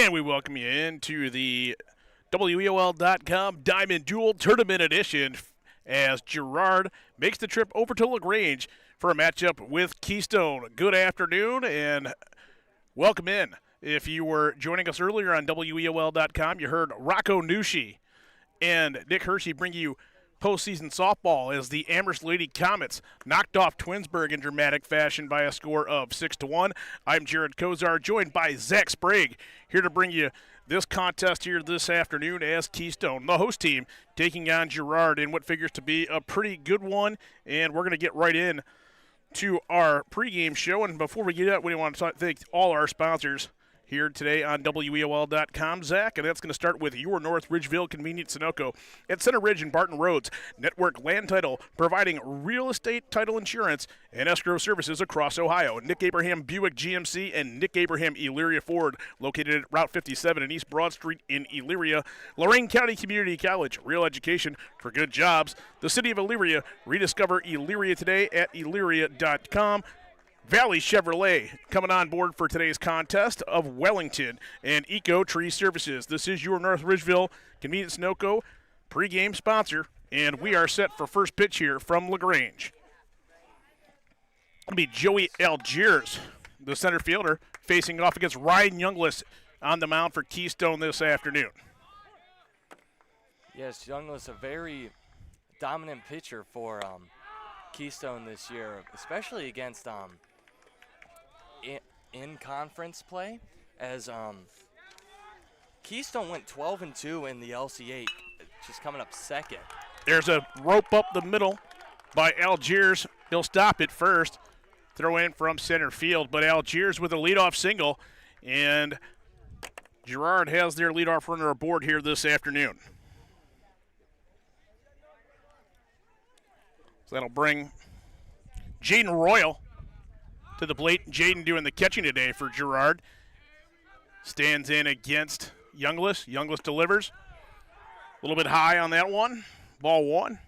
And we welcome you into the WEOL.com Diamond Duel Tournament Edition as Girard makes the trip over to LaGrange for a matchup with Keystone. Good afternoon and welcome in. If you were joining us earlier on WEOL.com, you heard Rocco Nushi and Nick Hershey bring you postseason softball as the Amherst Lady Comets knocked off Twinsburg in dramatic fashion by a score of 6-1. I'm Jared Kozar, joined by Zach Sprague, here to bring you this contest here this afternoon as Keystone, the host team, taking on Girard in what figures to be a pretty good one. And we're going to get right in to our pregame show. And before we get out, we want to thank all our sponsors here today on WEOL.com, Zach, and that's going to start with your North Ridgeville Convenient Sunoco at Center Ridge and Barton Roads. Network Land Title, providing real estate title insurance and escrow services across Ohio. Nick Abraham Buick GMC and Nick Abraham Elyria Ford, located at Route 57 and East Broad Street in Elyria. Lorain County Community College, real education for good jobs. The City of Elyria, rediscover Elyria today at elyria.com. Valley Chevrolet coming on board for today's contest of Wellington and Eco Tree Services. This is your North Ridgeville Convenient Sunoco pregame sponsor, and we are set for first pitch here from LaGrange. It'll be Joey Algiers, the center fielder, facing off against Ryan Youngless on the mound for Keystone this afternoon. Yes, Youngless, a very dominant pitcher for Keystone this year, especially against in conference play, as Keystone went 12-2 in the LC8, just coming up second. There's a rope up the middle by Algiers. He'll stop it first, throw in from center field, but Algiers with a leadoff single, and Girard has their leadoff runner aboard here this afternoon. So that'll bring Jaden Royal to the plate. Jaden doing the catching today for Girard. Stands in against Youngless. Youngless delivers. A little bit high on that one. Ball one.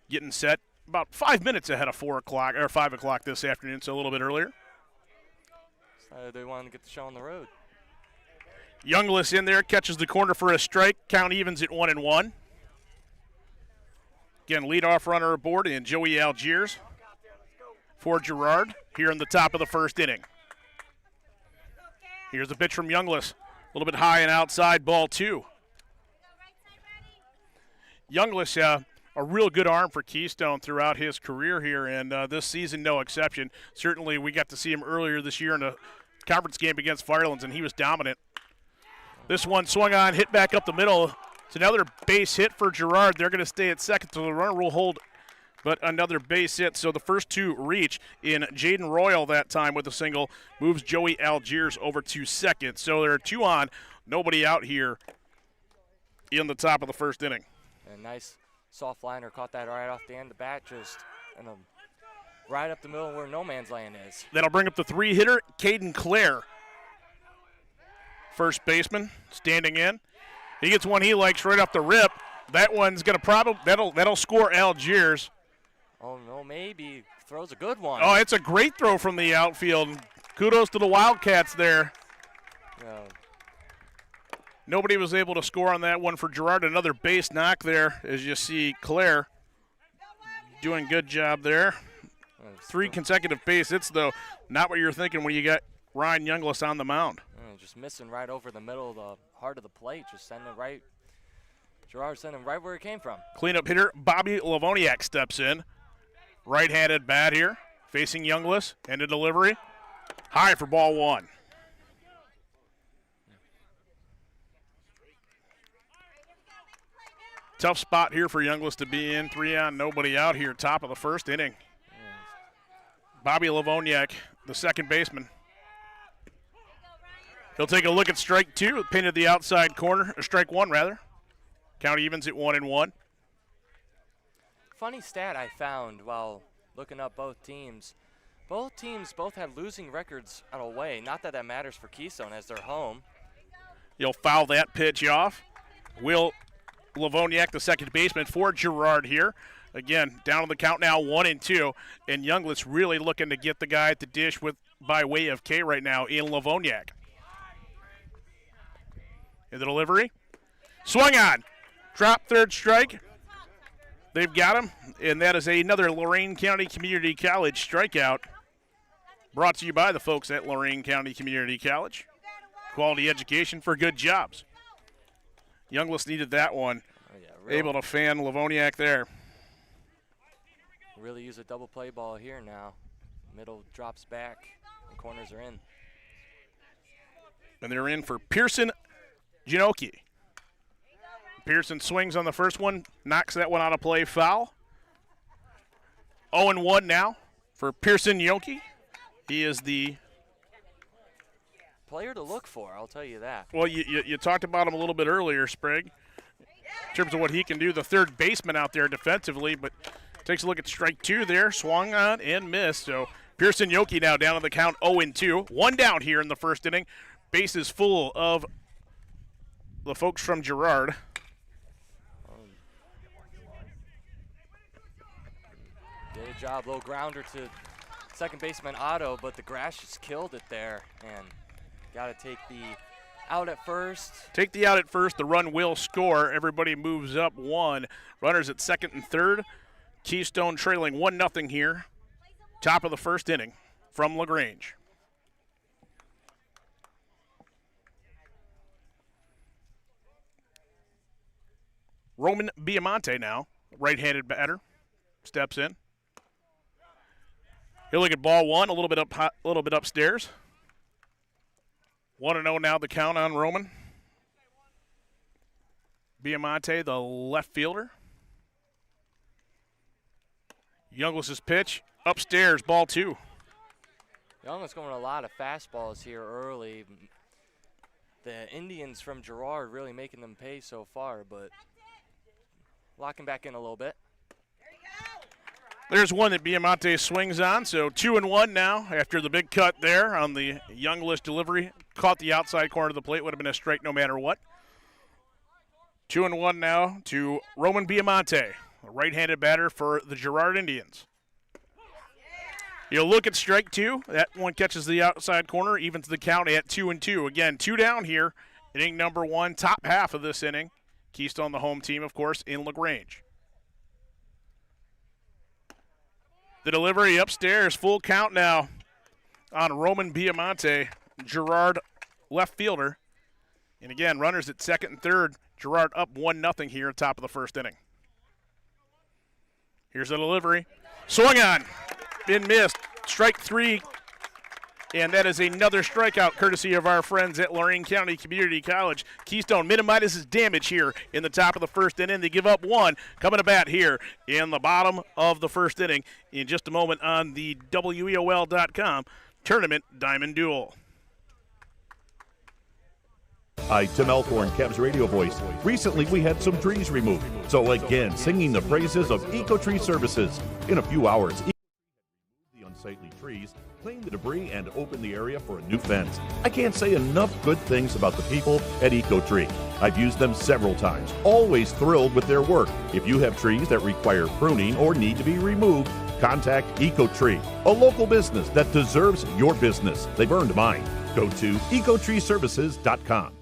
Getting set about 5 minutes ahead of 4 o'clock or 5 o'clock this afternoon, so a little bit earlier. They wanted to get the show on the road. Youngless in there, catches the corner for a strike. Count evens at 1-1. Again, leadoff runner aboard in Joey Algiers for Girard here in the top of the first inning. Here's the pitch from Youngless. A little bit high and outside, ball two. Youngless, a real good arm for Keystone throughout his career here, and this season no exception. Certainly we got to see him earlier this year in a conference game against Firelands, and he was dominant. This one swung on, hit back up the middle. It's another base hit for Girard. They're going to stay at second, so the runner will hold, but another base hit. So the first two reach in Jaden Royal that time with a single, moves Joey Algiers over to second. So there are two on, nobody out here in the top of the first inning. A nice soft liner, caught that right off the end of the bat, just right up the middle where no man's land is. That'll bring up the three-hitter, Caden Clare. First baseman standing in. He gets one he likes right off the rip. That one's going to probably, that'll score Algiers. Oh, no, maybe. Throws a good one. Oh, it's a great throw from the outfield. Kudos to the Wildcats there. Yeah. Nobody was able to score on that one for Girard. Another base knock there, as you see Claire doing good job there. Three consecutive base hits, though. Not what you're thinking when you got Ryan Youngless on the mound. Just missing right over the middle of the heart of the plate. Just sending it right. Girard sending right where it came from. Cleanup hitter Bobby Livoniak steps in. Right-handed bat here, facing Youngless. And a delivery. High for ball one. Tough spot here for Youngless to be in. 3 on, nobody out here, top of the first inning. Bobby Livoniak, the second baseman. He'll take a look at strike two, pinned at the outside corner, or strike one rather. Count evens at 1-1. Funny stat I found while looking up both teams. Both teams had losing records on away. Not that that matters for Keystone as they're home. He'll foul that pitch off. Will Livoniak, the second baseman for Girard here. Again, down on the count now, 1-2. And Youngless really looking to get the guy at the dish with by way of K right now in Livoniak. In the delivery. Swung on. Drop third strike. They've got him, and that is another Lorain County Community College strikeout. Brought to you by the folks at Lorain County Community College. Quality education for good jobs. Youngless needed that one. Oh, yeah, really, able to fan Livoniak there. Really use a double play ball here now. Middle drops back, and corners are in. And they're in for Pearson Genoki. Pearson swings on the first one, knocks that one out of play, foul. 0-1 now for Pearson Yoki. He is the player to look for, I'll tell you that. Well, you talked about him a little bit earlier, Sprague, in terms of what he can do, the third baseman out there defensively, but takes a look at strike two there, swung on and missed. So Pearson Yoki now down to the count 0-2. One down here in the first inning. Bases full of the folks from Girard. Did a job, low grounder to second baseman Otto, but the grass just killed it there, and got to take the out at first. Take the out at first. The run will score. Everybody moves up one. Runners at second and third. Keystone trailing 1-0 here. Top of the first inning from LaGrange. Roman Biamonte now, right-handed batter, steps in. He'll look at ball one, a little bit upstairs. 1-0 now the count on Roman. Biamonte, the left fielder. Youngless's pitch, upstairs, ball two. Youngless going a lot of fastballs here early. The Indians from Girard really making them pay so far, but locking back in a little bit. There's one that Biamonte swings on, so 2-1 now after the big cut there on the Youngless delivery. Caught the outside corner of the plate, would have been a strike no matter what. 2-1 now to Roman Biamonte, a right-handed batter for the Girard Indians. You'll look at strike two. That one catches the outside corner, evens the count at 2-2. Again, two down here, inning number one, top half of this inning. Keystone, the home team, of course, in LaGrange. The delivery upstairs, full count now on Roman Biamonte, Girard left fielder. And again, runners at second and third. Girard up 1-0 here at top of the first inning. Here's the delivery. Swung on. Been missed. Strike three. And that is another strikeout courtesy of our friends at Lorain County Community College. Keystone minimizes damage here in the top of the first inning. They give up one. Coming to bat here in the bottom of the first inning in just a moment on the WEOL.com Tournament Diamond Duel. Hi, Tim Elkhorn, Cavs radio voice. Recently, we had some trees removed. So again, singing the praises of EcoTree Services. In a few hours, the unsightly trees, clean the debris, and open the area for a new fence. I can't say enough good things about the people at EcoTree. I've used them several times, always thrilled with their work. If you have trees that require pruning or need to be removed, contact EcoTree, a local business that deserves your business. They've earned mine. Go to ecotreeservices.com.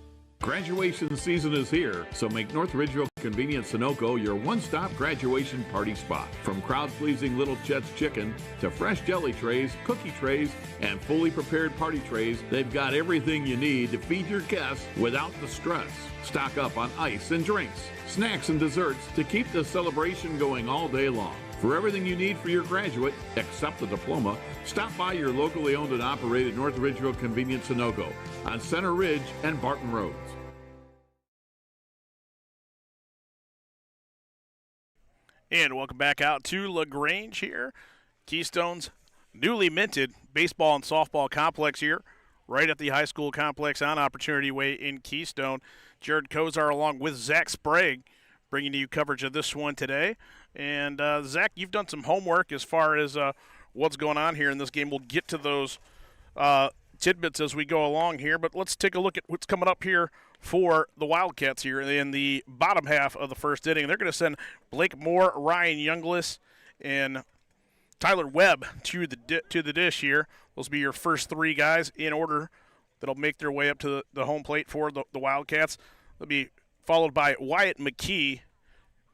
Graduation season is here, so make North Ridgeville Convenience Sunoco your one-stop graduation party spot. From crowd-pleasing Little Chet's Chicken to fresh jelly trays, cookie trays, and fully prepared party trays, they've got everything you need to feed your guests without the stress. Stock up on ice and drinks, snacks and desserts to keep the celebration going all day long. For everything you need for your graduate, except the diploma, stop by your locally owned and operated North Ridgeville Convenience Sunoco on Center Ridge and Barton Roads. And welcome back out to LaGrange here. Keystone's newly minted baseball and softball complex here, right at the high school complex on Opportunity Way in Keystone. Jared Kozar along with Zach Sprague bringing you coverage of this one today. And Zach, you've done some homework as far as what's going on here in this game. We'll get to those tidbits as we go along here, but let's take a look at what's coming up here for the Wildcats here in the bottom half of the first inning. They're going to send Blake Moore, Ryan Youngless, and Tyler Webb to the dish here. Those will be your first three guys in order that'll make their way up to the home plate for the Wildcats. They'll be followed by Wyatt McKee,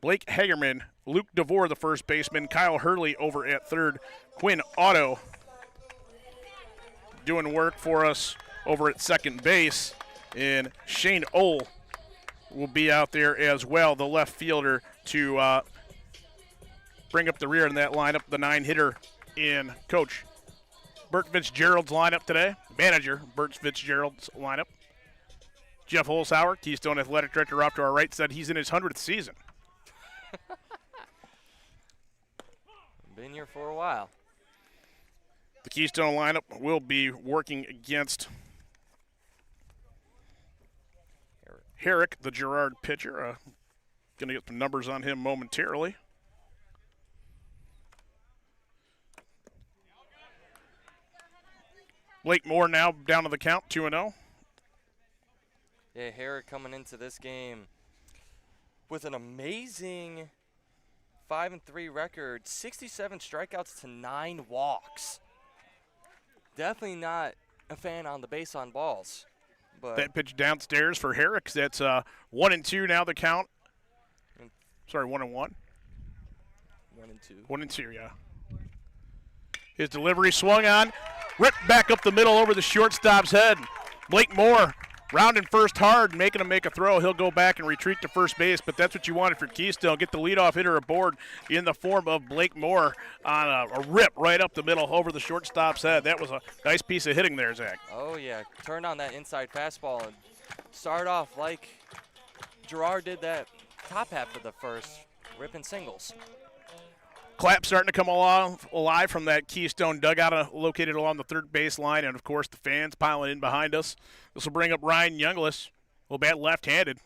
Blake Hagerman, Luke DeVore, the first baseman, Kyle Hurley over at third, Quinn Otto doing work for us over at second base, and Shane Ohl will be out there as well, the left fielder, to bring up the rear in that lineup, the 9-hitter in Coach Bert Fitzgerald's lineup today, manager Bert Fitzgerald's lineup. Jeff Holzhauer, Keystone Athletic Director, off to our right, said he's in his 100th season. Been here for a while. The Keystone lineup will be working against Herrick, the Girard pitcher. Going to get some numbers on him momentarily. Blake Moore now down to the count, 2-0. Yeah, Herrick coming into this game with an amazing 5-3 record, 67 strikeouts to 9 walks. Definitely not a fan on the base on balls. But that pitch downstairs for Herrick. That's 1-2 now the count. Sorry, 1-1. 1-2. 1-2, yeah. His delivery swung on, ripped back up the middle over the shortstop's head. Blake Moore rounding first hard, making him make a throw. He'll go back and retreat to first base, but that's what you wanted for Keystone. Get the leadoff hitter aboard in the form of Blake Moore on a rip right up the middle over the shortstop's head. That was a nice piece of hitting there, Zach. Oh, yeah. Turned on that inside fastball and started off like Girard did that top half of the first, ripping singles. Clap starting to come alive from that Keystone dugout located along the third baseline, and, of course, the fans piling in behind us. This will bring up Ryan Younglis. Will bat left-handed.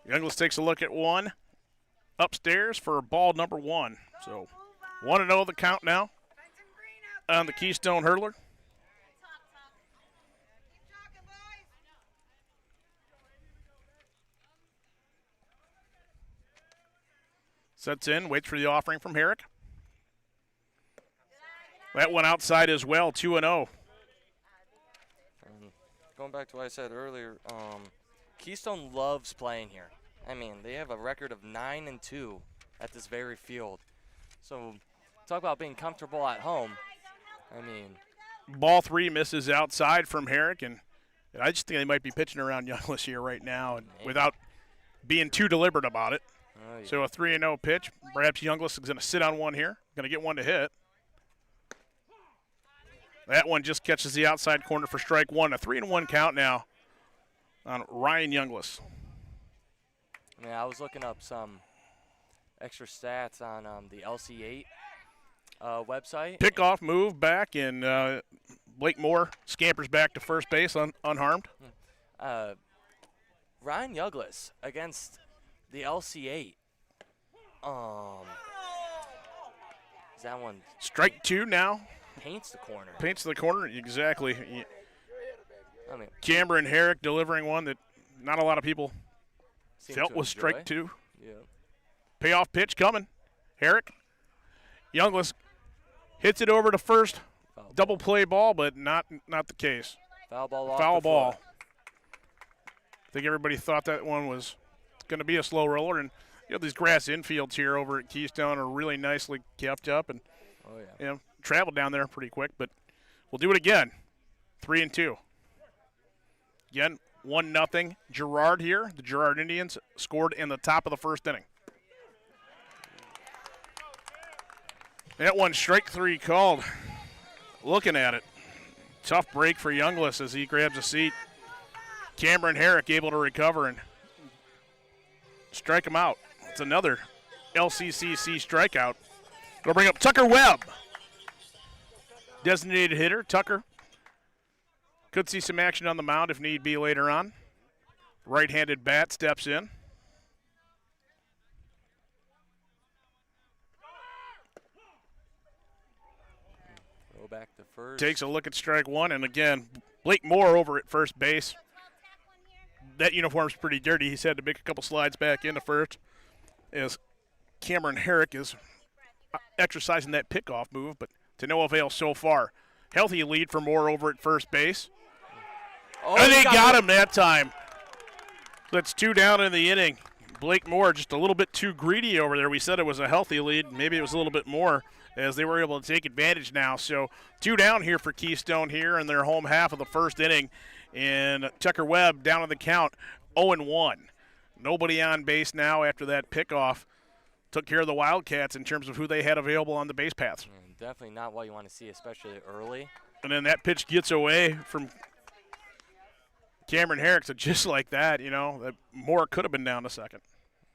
Younglis takes a look at one upstairs for ball number 1. So 1-0 the count now on the Keystone Hurler. Sets in, waits for the offering from Herrick. That one outside as well, 2-0. Going back to what I said earlier, Keystone loves playing here. I mean, they have a record of 9-2 at this very field. So talk about being comfortable at home. I mean, ball 3 misses outside from Herrick, and I just think they might be pitching around Younglis here right now, and without being too deliberate about it. Oh, yeah. So a 3-0 pitch. Perhaps Younglis is going to sit on one here. Going to get one to hit. That one just catches the outside corner for strike 1. A 3-1 count now on Ryan Younglis. I mean, I was looking up some extra stats on the LC8 website. Pickoff move back, and Blake Moore scampers back to first base unharmed. Ryan Younglis against the LC8. Is that one? Strike 2 now. Paints the corner. Paints the corner, exactly. I mean, Cameron Herrick delivering one that not a lot of people felt was enjoy. strike 2. Yeah. Payoff pitch coming. Herrick. Younglis hits it over to first. Foul Double play ball, but not the case. Foul ball off Foul the ball. foot. I think everybody thought that one was going to be a slow roller, and these grass infields here over at Keystone are really nicely kept up, and Oh, yeah. Traveled down there pretty quick, but we'll do it again. 3-2. Again, 1-0. Girard here. The Girard Indians scored in the top of the first inning. That one, strike 3 called. Looking at it. Tough break for Younglis as he grabs a seat. Cameron Herrick able to recover and strike him out. It's another LCCC strikeout. It'll bring up Tucker Webb. Designated hitter, Tucker. Could see some action on the mound if need be later on. Right-handed bat steps in. Go back to first. Takes a look at strike 1, and again, Blake Moore over at first base. That uniform's pretty dirty. He's had to make a couple slides back into first as Cameron Herrick is exercising that pickoff move, but to no avail so far. Healthy lead for Moore over at first base. Oh, And they got him that time. That's 2 down in the inning. Blake Moore just a little bit too greedy over there. We said it was a healthy lead. Maybe it was a little bit more as they were able to take advantage now. So 2 down here for Keystone here in their home half of the first inning. And Tucker Webb down on the count 0-1. Nobody on base now after that pickoff. Took care of the Wildcats in terms of who they had available on the base paths. Definitely not what you want to see, especially early. And then that pitch gets away from Cameron Herrick, so just like that, you know, that Moore could have been down a second.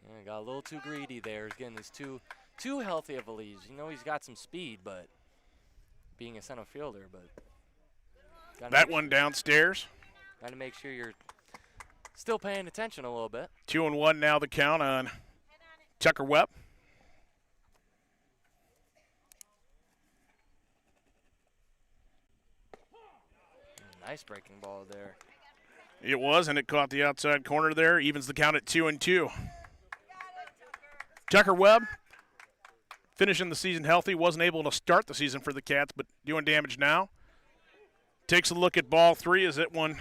Yeah, got a little too greedy there. He's getting this too healthy of a lead. You know he's got some speed, but being a center fielder, but that one downstairs. Got to make sure you're still paying attention a little bit. 2-1 now the count on Tucker Webb. Nice breaking ball there. It was, and it caught the outside corner there. Evens the count at 2-2. Tucker Webb finishing the season healthy. Wasn't able to start the season for the Cats, but doing damage now. Takes a look at ball 3 as that one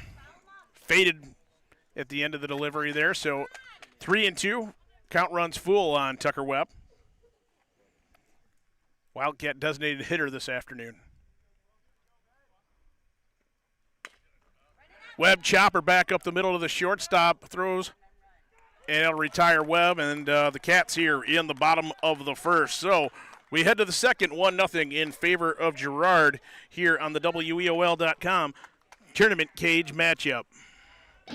faded at the end of the delivery there. So 3-2. Count runs full on Tucker Webb. Wildcat designated hitter this afternoon. Webb chopper back up the middle of the shortstop, throws, and it'll retire Webb, and the Cats here in the bottom of the first. So we head to the second, 1-0 in favor of Girard here on the WEOL.com tournament cage matchup.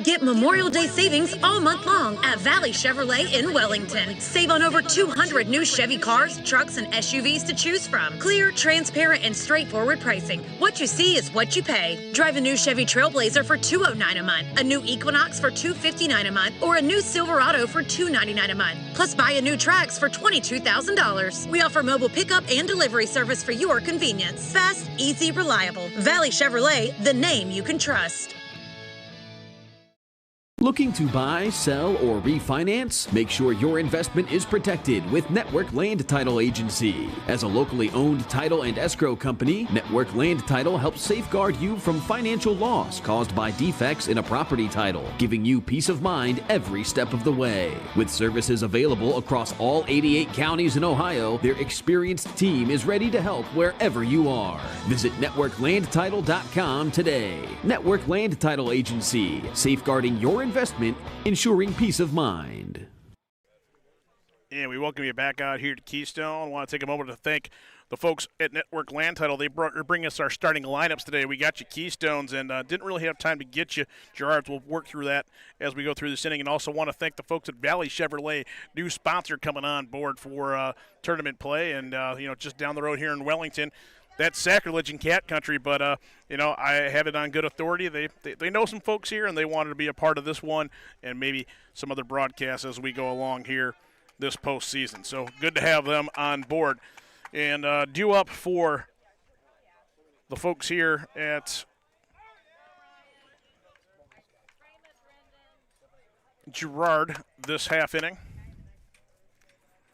Get Memorial Day savings all month long at Valley Chevrolet in Wellington. Save on over 200 new Chevy cars, trucks, and SUVs to choose from. Clear, transparent, and straightforward pricing. What you see is what you pay. Drive a new Chevy Trailblazer for $209 a month, a new Equinox for $259 a month, or a new Silverado for $299 a month. Plus, buy a new Trax for $22,000. We offer mobile pickup and delivery service for your convenience. Fast, easy, reliable. Valley Chevrolet, the name you can trust. Looking to buy, sell, or refinance? Make sure your investment is protected with Network Land Title Agency. As a locally owned title and escrow company, Network Land Title helps safeguard you from financial loss caused by defects in a property title, giving you peace of mind every step of the way. With services available across all 88 counties in Ohio, their experienced team is ready to help wherever you are. Visit NetworkLandTitle.com today. Network Land Title Agency, safeguarding your investment, ensuring peace of mind. And we welcome you back out here to Keystone. I want to take a moment to thank the folks at Network Land Title. They bring us our starting lineups today. We got you Keystones and didn't really have time to get you Girards. We'll work through that as we go through this inning. And also want to thank the folks at Valley Chevrolet, new sponsor coming on board for tournament play. And, just down the road here in Wellington. That's sacrilege in cat country, but, I have it on good authority. They know some folks here, and they wanted to be a part of this one and maybe some other broadcasts as we go along here this postseason. So good to have them on board. And due up for the folks here at Girard this half inning.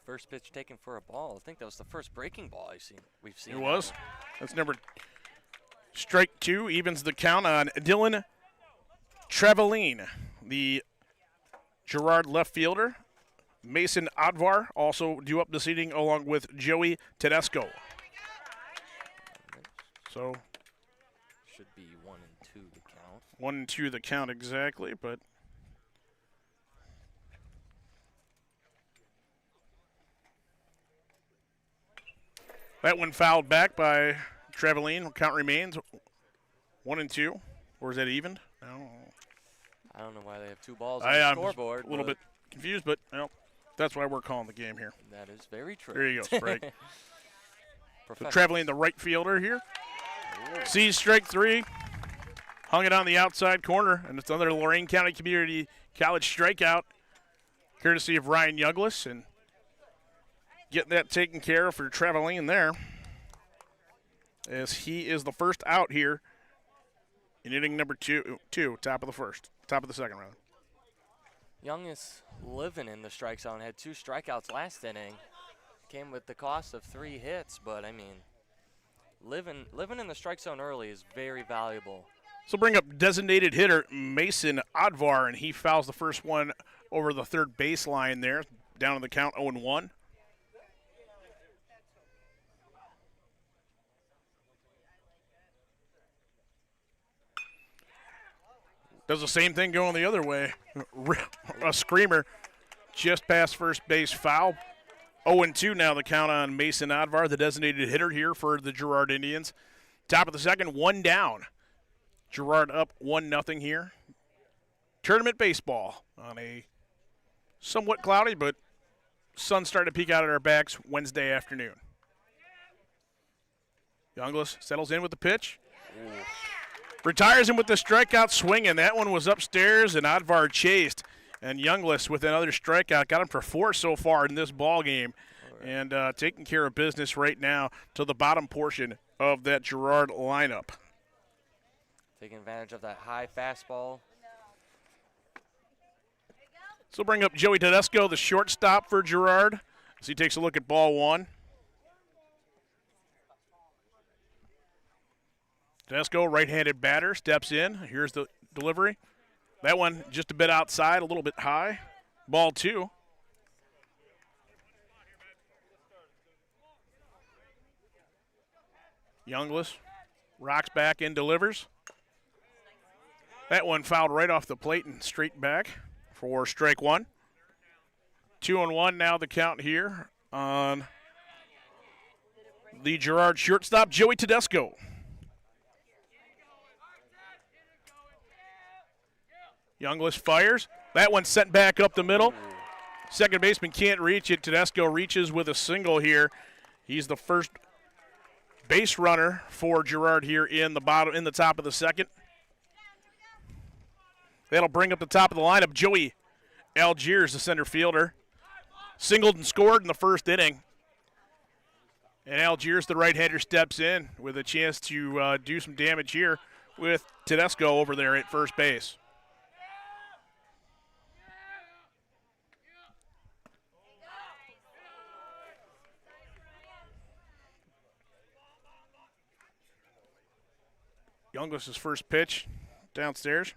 First pitch taken for a ball. I think that was the first breaking ball we've seen. It was. That's number strike 2, evens the count on Dylan Trevelin, the Girard left fielder. Mason Advar also due up this inning along with Joey Tedesco. So should be 1-2 the count. 1-2 the count exactly, but that one fouled back by Trevelin. Count remains 1-2. Or is that evened? I don't know why they have 2 balls on the scoreboard. A little bit confused, but that's why we're calling the game here. That is very true. There you go, Sprague. So Trevelin, the right fielder here. Ooh. Sees strike 3. Hung it on the outside corner, and it's another Lorain County Community College strikeout, courtesy of Ryan Younglis, and getting that taken care of for Trevelin there, as he is the first out here in inning number two, top of the second round. Young is living in the strike zone. Had 2 strikeouts last inning. came with the cost of 3 hits, but I mean, living in the strike zone early is very valuable. So bring up designated hitter Mason Advar, and he fouls the first one over the third baseline there, down on the count 0-1. Does the same thing going the other way. A screamer just past first base foul. 0-2 now the count on Mason Advar, the designated hitter here for the Girard Indians. Top of the second, 1 down. Girard up 1-0 here. Tournament baseball on a somewhat cloudy, but sun starting to peek out at our backs Wednesday afternoon. Younglis settles in with the pitch. Ooh. Retires him with the strikeout swing, and that one was upstairs, and Advar chased. And Younglis with another strikeout, got him for 4 so far in this ball game, and taking care of business right now to the bottom portion of that Girard lineup. Taking advantage of that high fastball. So bring up Joey Tedesco, the shortstop for Girard, as he takes a look at ball 1. Tedesco, right-handed batter, steps in. Here's the delivery. That one just a bit outside, a little bit high. Ball 2. Younglis rocks back and delivers. That one fouled right off the plate and straight back for strike 1. 2-1 now the count here on the Girard shortstop, Joey Tedesco. Younglis fires. That one sent back up the middle. Second baseman can't reach it. Tedesco reaches with a single here. He's the first base runner for Girard here in the top of the second. That'll bring up the top of the lineup. Joey Algiers, the center fielder, singled and scored in the first inning. And Algiers, the right-hander, steps in with a chance to do some damage here with Tedesco over there at first base. Younglis' first pitch downstairs.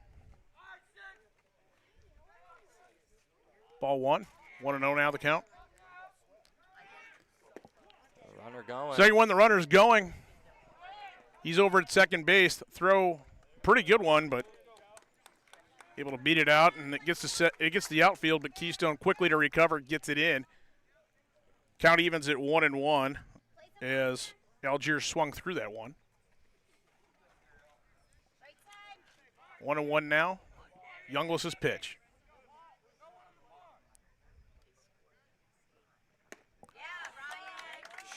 Ball 1. 1-0 now the count. Runner going. Second one, the runner's going. He's over at second base. Throw, pretty good one, but able to beat it out, and it gets the outfield, but Keystone quickly to recover, gets it in. Count evens at 1-1 as Algiers swung through that one. 1-1 now. Younglis' pitch.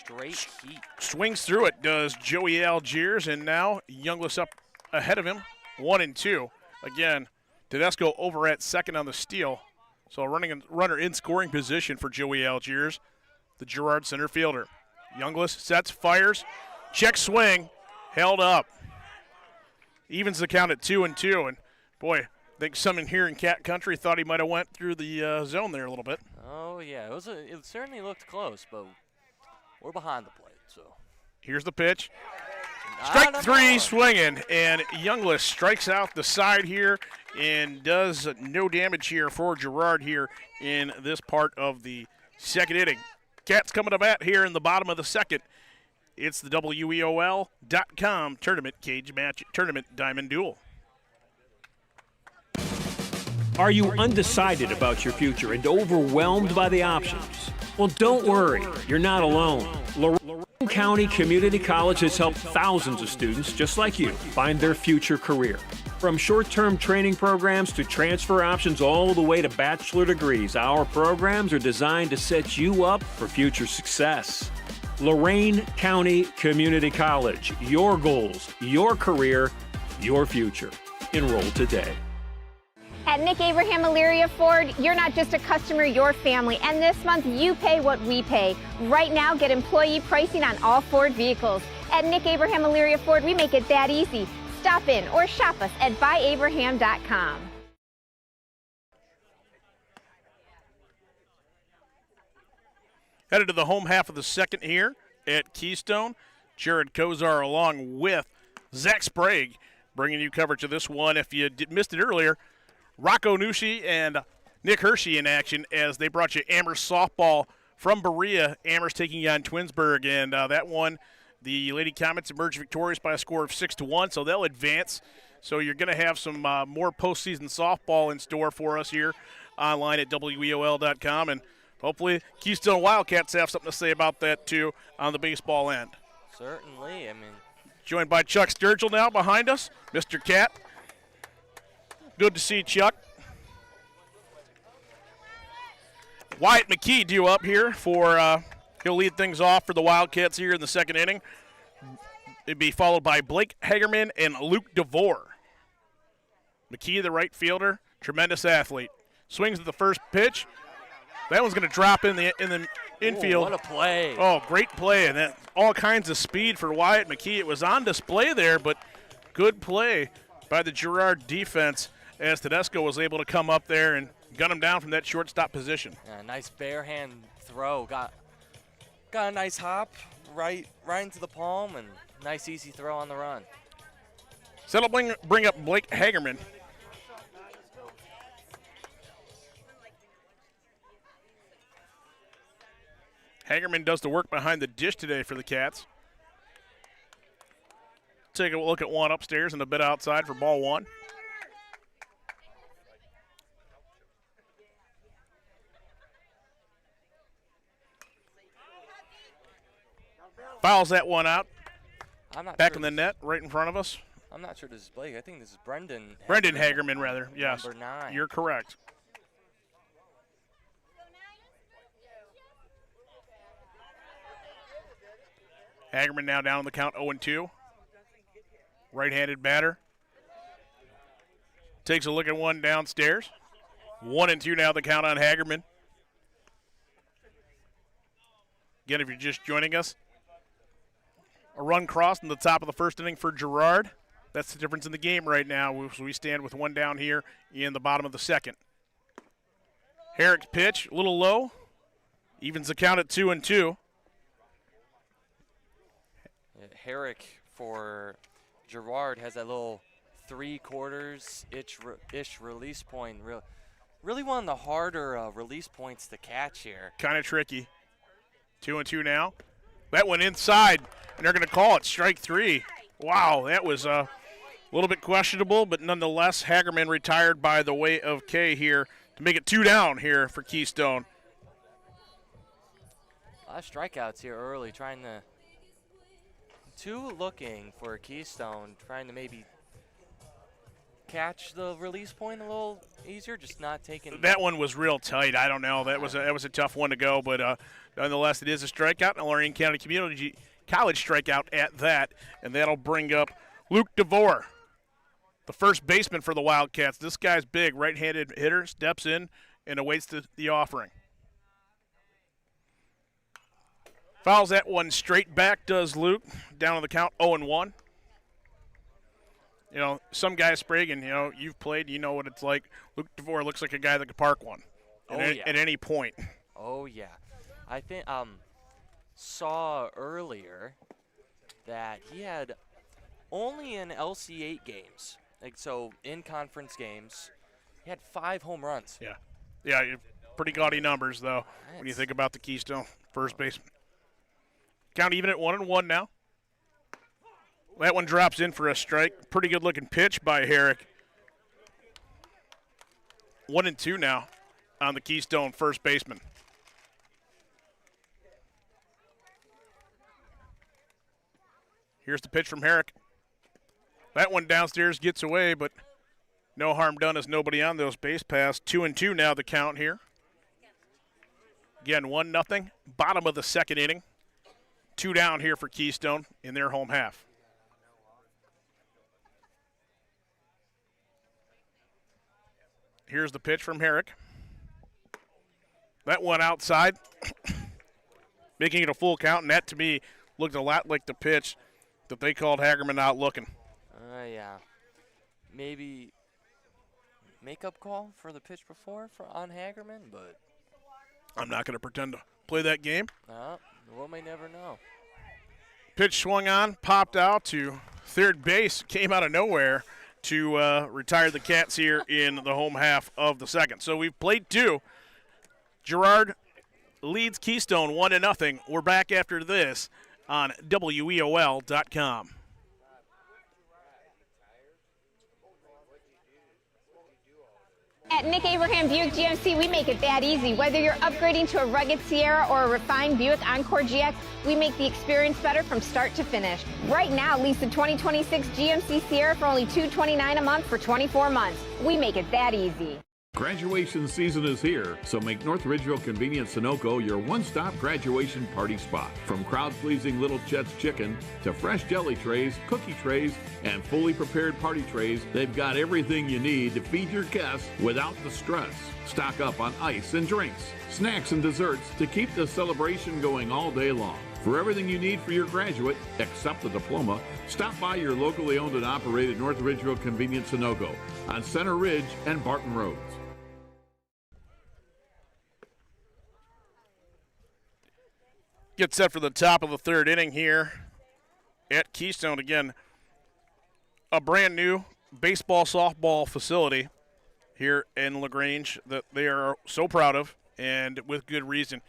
Straight heat. Swings through it, does Joey Algiers, and now Younglis up ahead of him, 1-2. Again, Tedesco over at second on the steal. So a runner in scoring position for Joey Algiers, the Girard center fielder. Younglis sets, fires, check swing, held up. Evens the count at 2-2, and boy, I think someone here in Cat Country thought he might have went through the zone there a little bit. Oh yeah, it certainly looked close, but we're behind the plate, so. Here's the pitch. Strike 3 swinging, and Younglis strikes out the side here and does no damage here for Girard here in this part of the second inning. Cats coming to bat here in the bottom of the second. It's the WEOL.com tournament cage match, tournament diamond duel. Are you undecided about your future and overwhelmed by the options? Well, don't worry, you're not alone. Lorain County Community College has helped thousands of students just like you find their future career. From short-term training programs to transfer options all the way to bachelor degrees, our programs are designed to set you up for future success. Lorain County Community College, your goals, your career, your future. Enroll today. At Nick Abraham Elyria Ford, you're not just a customer, you're family. And this month, you pay what we pay. Right now, get employee pricing on all Ford vehicles. At Nick Abraham Elyria Ford, we make it that easy. Stop in or shop us at buyabraham.com. Headed to the home half of the second here at Keystone. Jared Kozar along with Zach Sprague bringing you coverage of this one. If you missed it earlier, Rocco Nushi and Nick Hershey in action as they brought you Amherst softball from Berea. Amherst taking on Twinsburg, and that one, the Lady Comets emerged victorious by a score of 6-1, so they'll advance. So you're going to have some more postseason softball in store for us here online at WEOL.com, and hopefully Keystone Wildcats have something to say about that too on the baseball end. Certainly, I mean. Joined by Chuck Sturgill now behind us, Mr. Cat. Good to see Chuck. Wyatt McKee due up here for, he'll lead things off for the Wildcats here in the second inning. It'd be followed by Blake Hagerman and Luke DeVore. McKee, the right fielder, tremendous athlete. Swings at the first pitch. That one's going to drop in the infield. What a play. Oh, great play. And that, all kinds of speed for Wyatt McKee. It was on display there, but good play by the Girard defense as Tedesco was able to come up there and gun him down from that shortstop position. Yeah, nice bare hand throw. Got a nice hop right into the palm, and nice easy throw on the run. So that'll bring up Blake Hagerman. Hagerman does the work behind the dish today for the Cats. Take a look at one upstairs and a bit outside for ball one. Fouls that one out. Back in the net, right in front of us. I'm not sure this is Blake. I think this is Brendan. Brendan Hagerman, rather. Yes. Number 9. You're correct. Hagerman now down on the count 0-2. Right-handed batter. Takes a look at one downstairs. 1-2 now the count on Hagerman. Again, if you're just joining us, a run crossed in the top of the first inning for Girard. That's the difference in the game right now. We stand with one down here in the bottom of the second. Herrick's pitch, a little low. Evens the count at 2-2. Herrick for Girard has that little 3/4-ish release point. Really one of the harder release points to catch here. Kind of tricky. 2-2 now. That went inside, and they're going to call it strike 3. Wow, that was a little bit questionable, but nonetheless, Hagerman retired by the way of K here to make it 2 down here for Keystone. A lot of strikeouts here early, trying to. 2 looking for Keystone, trying to maybe catch the release point a little easier, just not taking. That one was real tight. I don't know. That was a tough one to go, but nonetheless, it is a strikeout, and a Lorraine County Community College strikeout at that, and that'll bring up Luke DeVore, the first baseman for the Wildcats. This guy's big, right-handed hitter, steps in and awaits the offering. Fouls that one straight back, does Luke, down on the count 0-1. You know, some guys, Sprague, and, you know, you've played, you know what it's like. Luke DeVore looks like a guy that could park one at any point. Oh, yeah. I think saw earlier that he had only in LC8 games, like so in conference games, he had 5 home runs. Yeah. Yeah, pretty gaudy numbers, though, when you think about the Keystone first baseman. Count even at 1-1 now. That one drops in for a strike. Pretty good looking pitch by Herrick. 1-2 now on the Keystone first baseman. Here's the pitch from Herrick. That one downstairs gets away, but no harm done as nobody on those base paths. 2-2 now the count here. Again, 1-0. Bottom of the second inning. 2 down here for Keystone in their home half. Here's the pitch from Herrick. That one outside, making it a full count, and that to me looked a lot like the pitch that they called Hagerman out looking. Yeah. Maybe makeup call for the pitch before on Hagerman, but I'm not going to pretend to play that game. We may never know. Pitch swung on, popped out to third base, came out of nowhere to retire the Cats here in the home half of the second. So we've played 2. Girard leads Keystone 1-0. We're back after this on WEOL.com. At Nick Abraham Buick GMC, we make it that easy. Whether you're upgrading to a rugged Sierra or a refined Buick Encore GX, we make the experience better from start to finish. Right now, lease the 2026 GMC Sierra for only $229 a month for 24 months. We make it that easy. Graduation season is here, so make North Ridgeville Convenience Sunoco your one-stop graduation party spot. From crowd-pleasing Little Chet's Chicken to fresh jelly trays, cookie trays, and fully prepared party trays, they've got everything you need to feed your guests without the stress. Stock up on ice and drinks, snacks and desserts to keep the celebration going all day long. For everything you need for your graduate, except the diploma, stop by your locally owned and operated North Ridgeville Convenience Sunoco on Center Ridge and Barton Roads. Get set for the top of the third inning here at Keystone. Again, a brand new baseball, softball facility here in LaGrange that they are so proud of, and with good reason.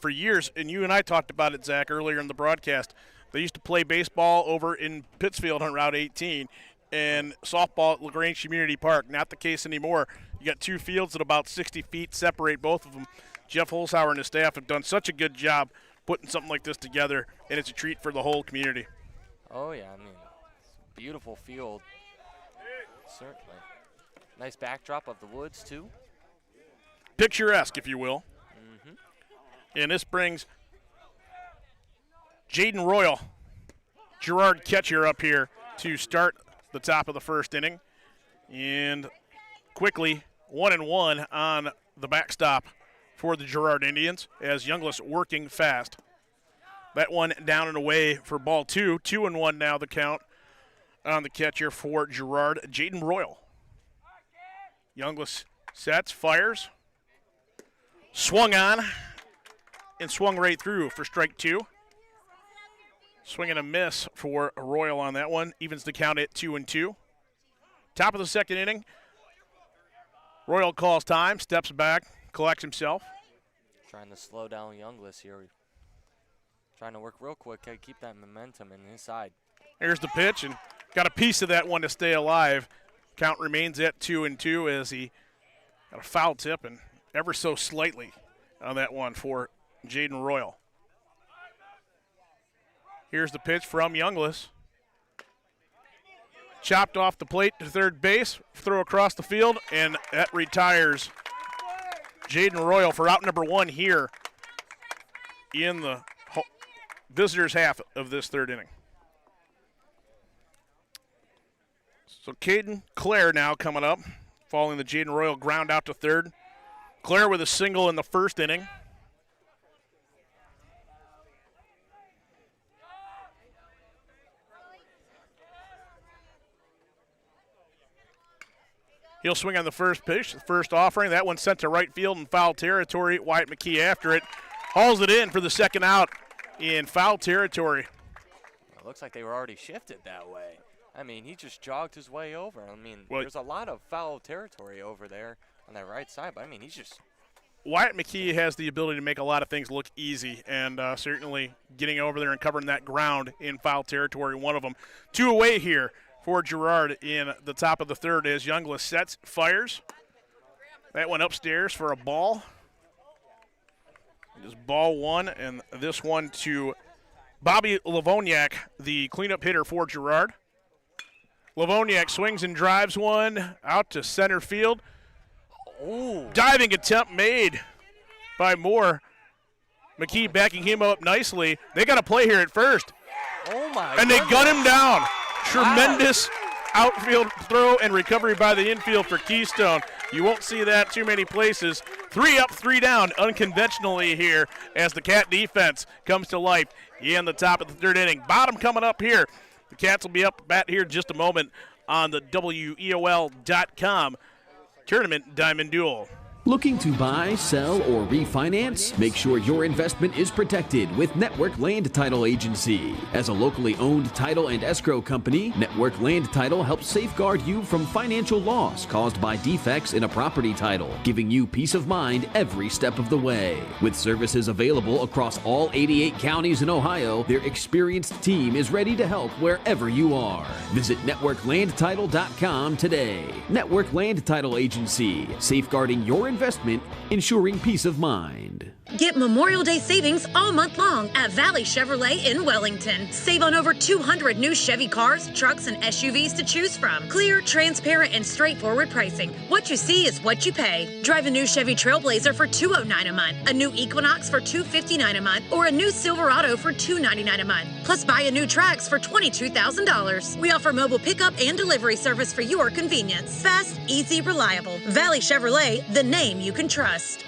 For years, and you and I talked about it, Zach, earlier in the broadcast, they used to play baseball over in Pittsfield on Route 18 and softball at LaGrange Community Park. Not the case anymore. You got 2 fields that about 60 feet separate both of them. Jeff Holzhauer and his staff have done such a good job putting something like this together, and it's a treat for the whole community. Oh, yeah, I mean, it's a beautiful field, certainly. Nice backdrop of the woods, too. Picturesque, if you will. And this brings Jaden Royal, Girard catcher, up here to start the top of the first inning. And quickly, 1-1 on the backstop for the Girard Indians as Youngless working fast. That one down and away for ball 2. 2-1 now the count on the catcher for Girard, Jaden Royal. Youngless sets, fires, swung on, and swung right through for strike 2. Swing and a miss for Royal on that one. Evens the count at 2-2. Top of the second inning. Royal calls time, steps back, collects himself. Trying to slow down Youngless here. Trying to work real quick, keep that momentum in his side. Here's the pitch, and got a piece of that one to stay alive. Count remains at 2-2 as he got a foul tip, and ever so slightly on that one for Jaden Royal. Here's the pitch from Youngless. Chopped off the plate to third base, throw across the field, and that retires Jaden Royal for out number 1 here in the visitors' half of this third inning. So Caden Clare now coming up, following the Jaden Royal ground out to third. Clare with a single in the first inning. He'll swing on the first pitch, the first offering. That one sent to right field in foul territory. Wyatt McKee after it. Hauls it in for the second out in foul territory. It looks like they were already shifted that way. I mean, he just jogged his way over. I mean, there's a lot of foul territory over there on that right side, but I mean, he's just... Wyatt McKee has the ability to make a lot of things look easy, and certainly getting over there and covering that ground in foul territory, one of them. 2 away here for Girard in the top of the third as Youngless sets, fires. That one upstairs for a ball. It is ball 1, and this one to Bobby Livoniak, the cleanup hitter for Girard. Livoniak swings and drives one out to center field. Ooh. Diving attempt made by Moore. McKee backing him up nicely. They got a play here at first. Oh, my And goodness. they gun him down. Tremendous outfield throw and recovery by the infield for Keystone. You won't see that too many places. 3 up, 3 down, unconventionally here as the Cat defense comes to life in the top of the third inning. Bottom coming up here. The Cats will be up bat here in just a moment on the WEOL.com Tournament Diamond Duel. Looking to buy, sell, or refinance? Make sure your investment is protected with Network Land Title Agency. As a locally owned title and escrow company, Network Land Title helps safeguard you from financial loss caused by defects in a property title, giving you peace of mind every step of the way. With services available across all 88 counties in Ohio, their experienced team is ready to help wherever you are. Visit networklandtitle.com today. Network Land Title Agency, safeguarding your investment, ensuring peace of mind. Get Memorial Day savings all month long at Valley Chevrolet in Wellington. Save on over 200 new Chevy cars, trucks, and SUVs to choose from. Clear, transparent, and straightforward pricing. What you see is what you pay. Drive a new Chevy Trailblazer for $209 a month, a new Equinox for $259 a month, or a new Silverado for $299 a month. Plus, buy a new Trax for $22,000. We offer mobile pickup and delivery service for your convenience. Fast, easy, reliable. Valley Chevrolet, the name you can trust.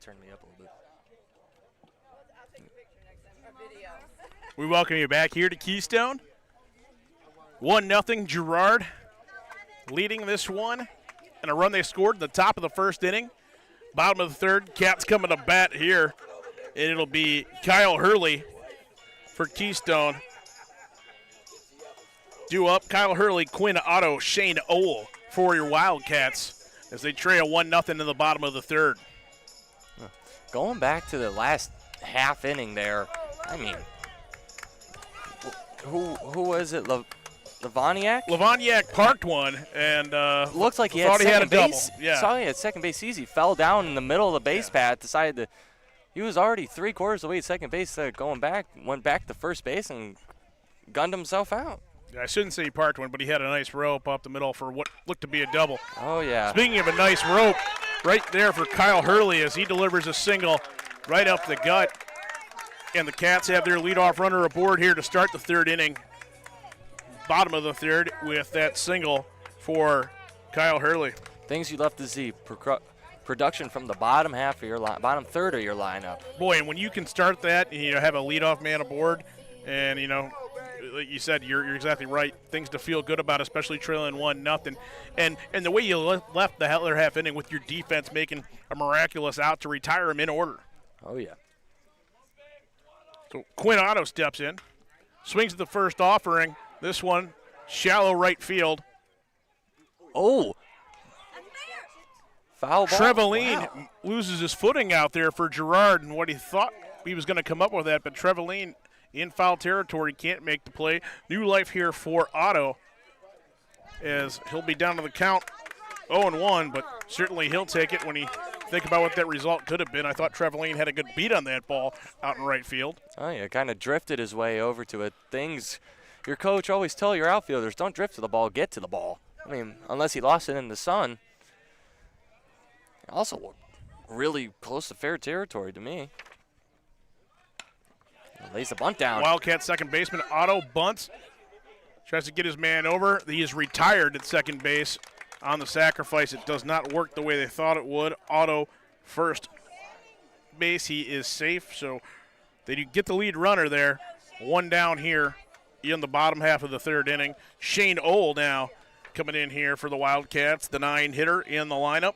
Turn me up a little bit. We welcome you back here to Keystone. 1-0 Girard leading this one. And a run they scored at the top of the first inning. Bottom of the third, Cats coming to bat here. And it'll be Kyle Hurley for Keystone. Due up, Kyle Hurley, Quinn Otto, Shane Owl for your Wildcats as they trail 1-0 in the bottom of the third. Going back to the last half inning there, I mean, who was it? Lavoniak? Lavoniak parked one and looks like he thought had he had a double. base. Yeah. Saw he had second base easy. Fell down in the middle of the base path. Decided to. He was already 3/4 of the way to second base. Going back, went back to first base and gunned himself out. I shouldn't say he parked one, but he had a nice rope up the middle for what looked to be a double. Oh yeah. Speaking of a nice rope, right there for Kyle Hurley as he delivers a single right up the gut. And the Cats have their leadoff runner aboard here to start the third inning. Bottom of the third with that single for Kyle Hurley. Things you love to see. Production from the bottom half of your bottom third of your lineup. Boy, and when you can start that and have a leadoff man aboard, and like you said, you're exactly right. Things to feel good about, especially trailing 1-0. And the way you left the other half inning with your defense making a miraculous out to retire him in order. Oh yeah. So Quinn Otto steps in, swings at the first offering. This one, shallow right field. Oh. Foul ball. Trevelyan loses his footing out there for Girard, and what he thought he was going to come up with that, but Trevelyan in foul territory can't make the play. New life here for Otto as he'll be down to the count 0-1, but certainly he'll take it when he think about what that result could have been. I thought Trevelyan had a good beat on that ball out in right field. Oh yeah, kind of drifted his way over to it. Your coach always tell your outfielders, don't drift to the ball, get to the ball. I mean, unless he lost it in the sun. Also, really close to fair territory to me. Lays the bunt down. Wildcat second baseman Otto bunts. Tries to get his man over. He is retired at second base on the sacrifice. It does not work the way they thought it would. Otto first base. He is safe, so they do get the lead runner there. One down here in the bottom half of the third inning. Shane Owl now coming in here for the Wildcats, the 9-hitter in the lineup.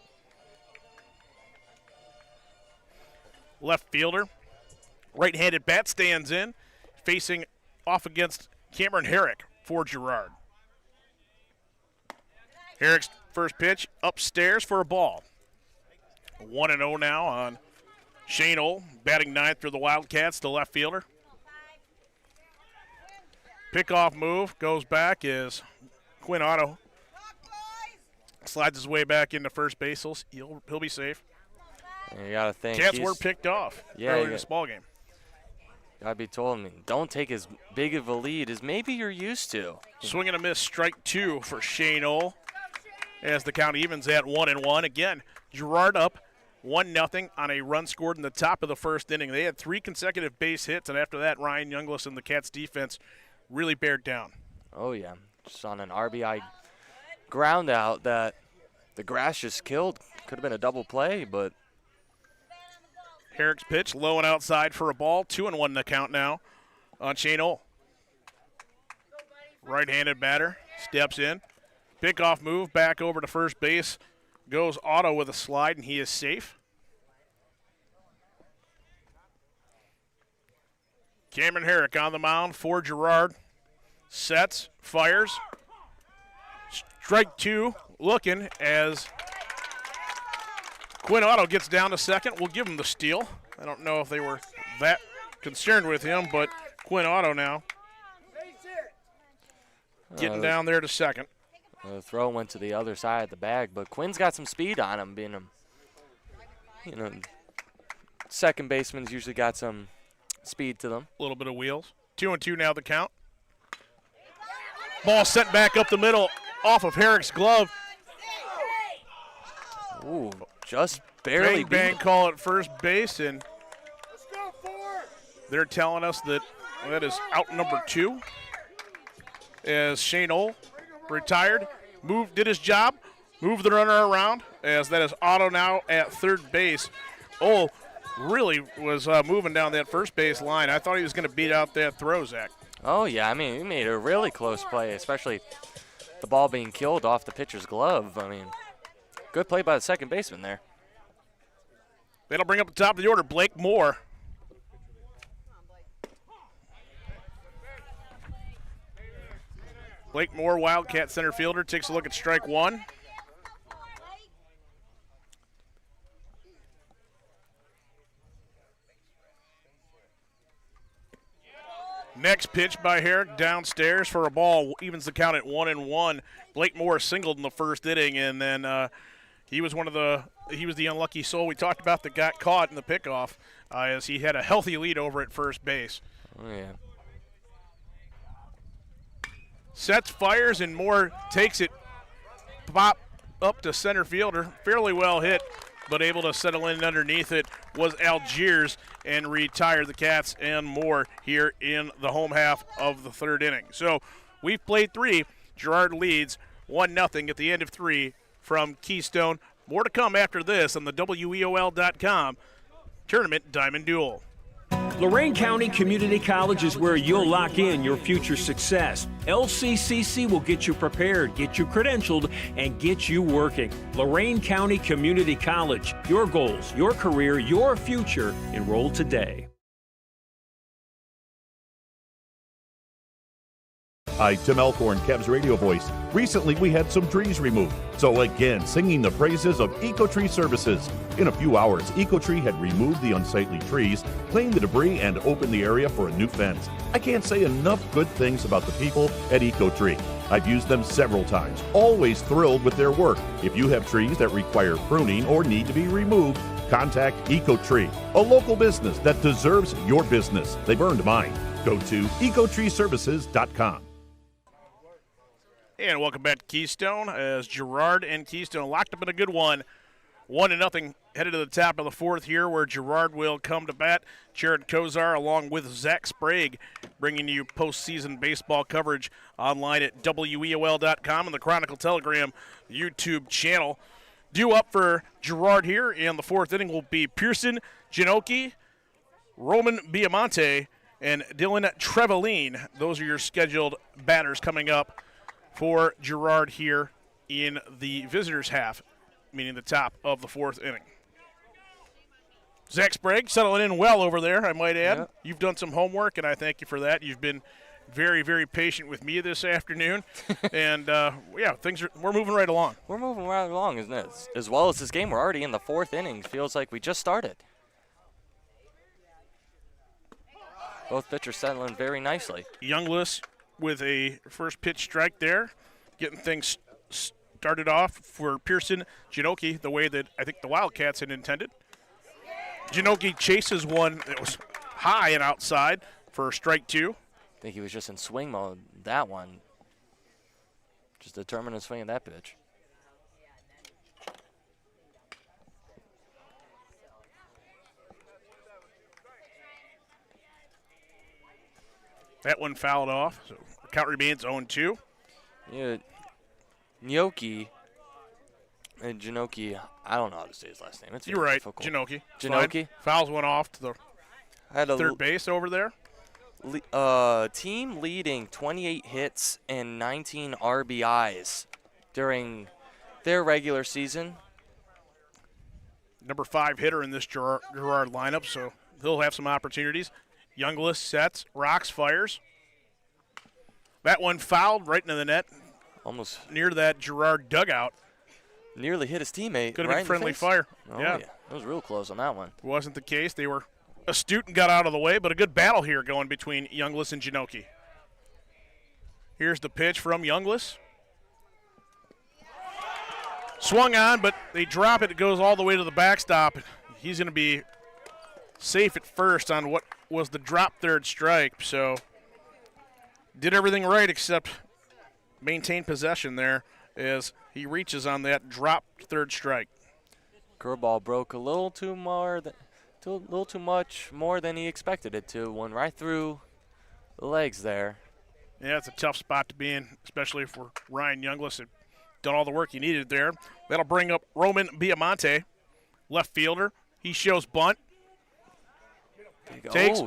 Left fielder. Right-handed bat stands in, facing off against Cameron Herrick for Girard. Herrick's first pitch upstairs for a ball. 1-0 now on Shane Owl, batting ninth for the Wildcats, the left fielder. Pickoff move goes back as Quinn Otto slides his way back into first base. He'll be safe. And you gotta think Cats were picked off earlier in this ball game. Gotta be told, don't take as big of a lead as maybe you're used to. Swing and a miss, strike two for Shane Owl as the count evens at 1-1. Again, Girard up 1-0 on a run scored in the top of the first inning. They had 3 consecutive base hits, and after that, Ryan Younglis and the Cats defense really bared down. Oh, yeah. Just on an RBI ground out that the grass just killed. Could have been a double play, but Herrick's pitch, low and outside for a ball. 2-1 the count now on Shane Owl. Right-handed batter steps in. Pickoff move back over to first base. Goes Otto with a slide, and he is safe. Cameron Herrick on the mound for Girard. Sets, fires. Strike 2, looking as Quinn Otto gets down to second. We'll give him the steal. I don't know if they were that concerned with him, but Quinn Otto now getting down there to second. The throw went to the other side of the bag, but Quinn's got some speed on him, being second baseman's usually got some speed to them. A little bit of wheels. 2-2 now the count. Ball sent back up the middle off of Herrick's glove. Ooh, just barely bang call at first base, and they're telling us that is out number 2 as Shane Ohl retired, did his job, moved the runner around, as that is Otto now at third base. Ohl really was moving down that first base line. I thought he was going to beat out that throw, Zach. Oh, yeah. I mean, he made a really close play, especially the ball being killed off the pitcher's glove. I mean, good play by the second baseman there. That'll bring up the top of the order, Blake Moore. Blake Moore, Wildcat center fielder, takes a look at strike 1. Next pitch by Herrick downstairs for a ball, evens the count at 1-1. Blake Moore singled in the first inning, and then he was the unlucky soul we talked about that got caught in the pickoff as he had a healthy lead over at first base. Oh, yeah. Sets, fires, and Moore takes it, pop up to center fielder. Fairly well hit, but able to settle in underneath it was Algiers and retired the Cats and Moore here in the home half of the third inning. So we've played 3. Girard leads 1-0 at the end of 3 from Keystone. More to come after this on the WEOL.com Tournament Diamond Duel. Lorain County Community College is where you'll lock in your future success. LCCC will get you prepared, get you credentialed, and get you working. Lorain County Community College. Your goals, your career, your future. Enroll today. Hi, Tim Elkhorn, Cavs radio voice. Recently, we had some trees removed. So again, singing the praises of EcoTree Services. In a few hours, EcoTree had removed the unsightly trees, cleaned the debris, and opened the area for a new fence. I can't say enough good things about the people at EcoTree. I've used them several times, always thrilled with their work. If you have trees that require pruning or need to be removed, contact EcoTree, a local business that deserves your business. They've earned mine. Go to ecotreeservices.com. And welcome back to Keystone as Girard and Keystone locked up in a good one. 1-0 headed to the top of the fourth here where Girard will come to bat. Jared Kozar along with Zach Sprague bringing you postseason baseball coverage online at WEOL.com and the Chronicle Telegram YouTube channel. Due up for Girard here in the fourth inning will be Pearson Genoki, Roman Biamonte, and Dylan Trevelin. Those are your scheduled batters coming up for Girard here in the visitors' half, meaning the top of the fourth inning. Zach Sprague settling in well over there, I might add. Yep. You've done some homework, and I thank you for that. You've been very, very patient with me this afternoon. And, we're moving right along. We're moving right along, isn't it? As well as this game, we're already in the fourth inning. Feels like we just started. Both pitchers settling very nicely. Youngless with a first pitch strike there, getting things started off for Pearson Genoki the way that I think the Wildcats had intended. Genoki chases one that was high and outside for strike 2. I think he was just in swing mode, that one. Just determined to swing at that pitch. That one fouled off, so count remains 0-2. Yeah, Gnocchi and Genoki, I don't know how to say his last name. It's You're right, difficult. Genoki. Genoki. Fouls one off to the third base over there. Team leading 28 hits and 19 RBIs during their regular season. Number 5 hitter in this Girard lineup, so he'll have some opportunities. Younglis sets, rocks, fires. That one fouled right into the net. Almost near that Girard dugout. Nearly hit his teammate. Could have right been friendly fire. Oh, yeah. It was real close on that one. Wasn't the case. They were astute and got out of the way, but a good battle here going between Younglis and Genoki. Here's the pitch from Younglis. Swung on, but they drop it. It goes all the way to the backstop. He's going to be safe at first on what was the drop third strike. So did everything right except maintain possession there as he reaches on that drop third strike. Curveball broke a little too much more than he expected it to. Went right through the legs there. Yeah, it's a tough spot to be in, especially for Ryan Younglis. Had done all the work he needed there. That'll bring up Roman Biamonte, left fielder. He shows bunt. Takes,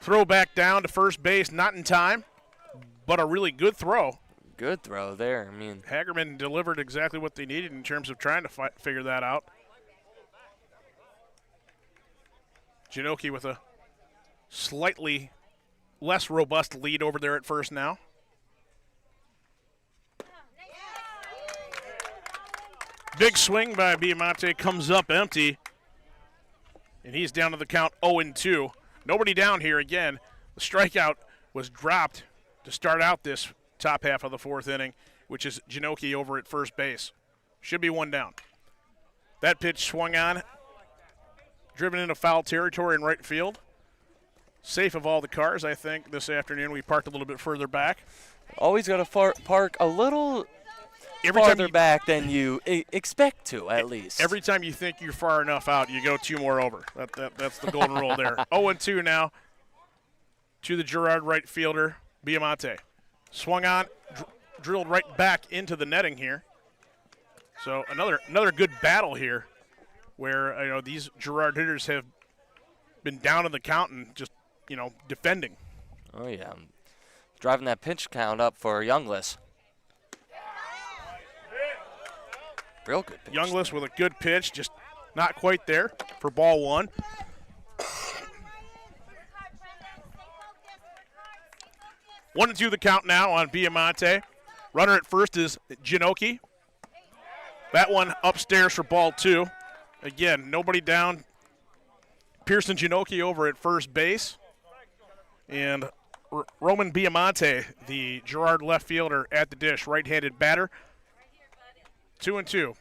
throw back down to first base, not in time, but a really good throw. Good throw there. I mean, Hagerman delivered exactly what they needed in terms of trying to figure that out. Genoki with a slightly less robust lead over there at first now. Big swing by Biamonte, comes up empty, and he's down to the count 0-2. Nobody down here again. The strikeout was dropped to start out this top half of the fourth inning, which is Genoki over at first base. Should be one down. That pitch swung on, driven into foul territory in right field. Safe of all the cars, I think, this afternoon. We parked a little bit further back. Always got to park a little farther back than you expect to, at least. Every time you think you're far enough out, you go 2 more over. That's the golden rule there. 0-2 now to the Girard right fielder, Biamonte. Swung on, drilled right back into the netting here. So another good battle here where these Girard hitters have been down in the count and just, defending. Oh, yeah. Driving that pitch count up for Younglis. Real good pitch. Younglis with a good pitch, just not quite there for ball 1. One and 2 the count now on Biamonte. Runner at first is Genoki. That one upstairs for ball 2. Again, nobody down. Pearson Genoki over at first base. And Roman Biamonte, the Girard left fielder at the dish, right-handed batter. 2-2.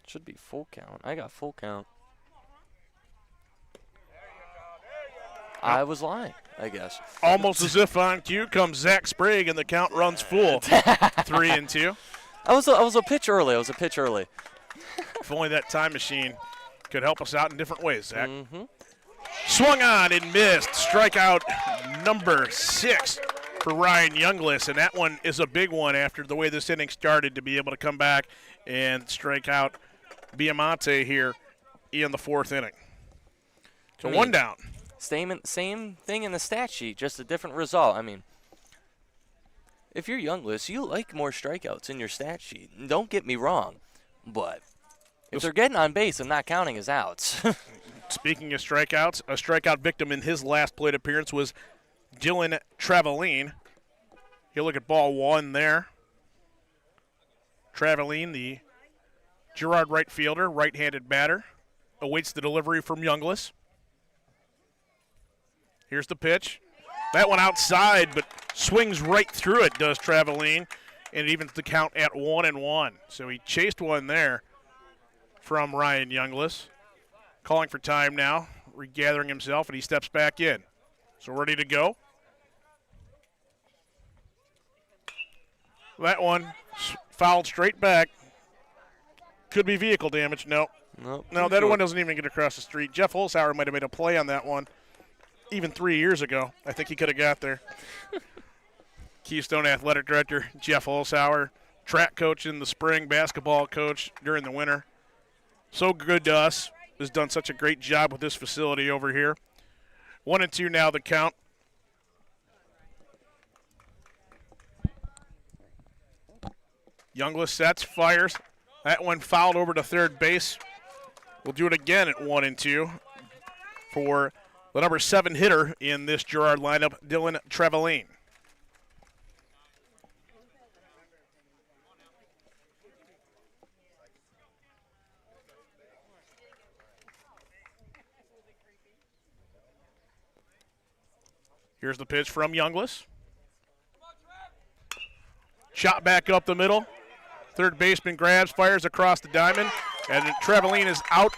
Should be full count. I got full count. I was lying, I guess. Almost as if on cue comes Zach Sprague, and the count runs full. 3-2. I was a pitch early. If only that time machine could help us out in different ways, Zach. Mm-hmm. Swung on and missed. Strikeout number 6 for Ryan Younglis, and that one is a big one after the way this inning started to be able to come back and strike out Biamonte here in the 4th inning. So one down. Same thing in the stat sheet, just a different result. I mean, if you're Younglis, you like more strikeouts in your stat sheet. Don't get me wrong, but if they're getting on base and not counting as outs. Speaking of strikeouts, a strikeout victim in his last plate appearance was Dylan Travaline. He'll look at ball 1 there. Travaline, the Girard right fielder, right-handed batter, awaits the delivery from Younglis. Here's the pitch. That one outside, but swings right through it, does Travaline, and it evens the count at 1-1. So he chased one there from Ryan Younglis. Calling for time now, regathering himself, and he steps back in. So ready to go. That one fouled straight back. Could be vehicle damage. No, that one doesn't even get across the street. Jeff Holzhauer might have made a play on that one even 3 years ago. I think he could have got there. Keystone Athletic Director Jeff Holzhauer, track coach in the spring, basketball coach during the winter. So good to us. Has done such a great job with this facility over here. 1-2 now the count. Youngless sets, fires. That one fouled over to third base. We'll do it again at 1-2 for the number 7 hitter in this Girard lineup, Dylan Trevelyan. Here's the pitch from Youngless. Shot back up the middle. Third baseman grabs, fires across the diamond, and Trevelyan is out.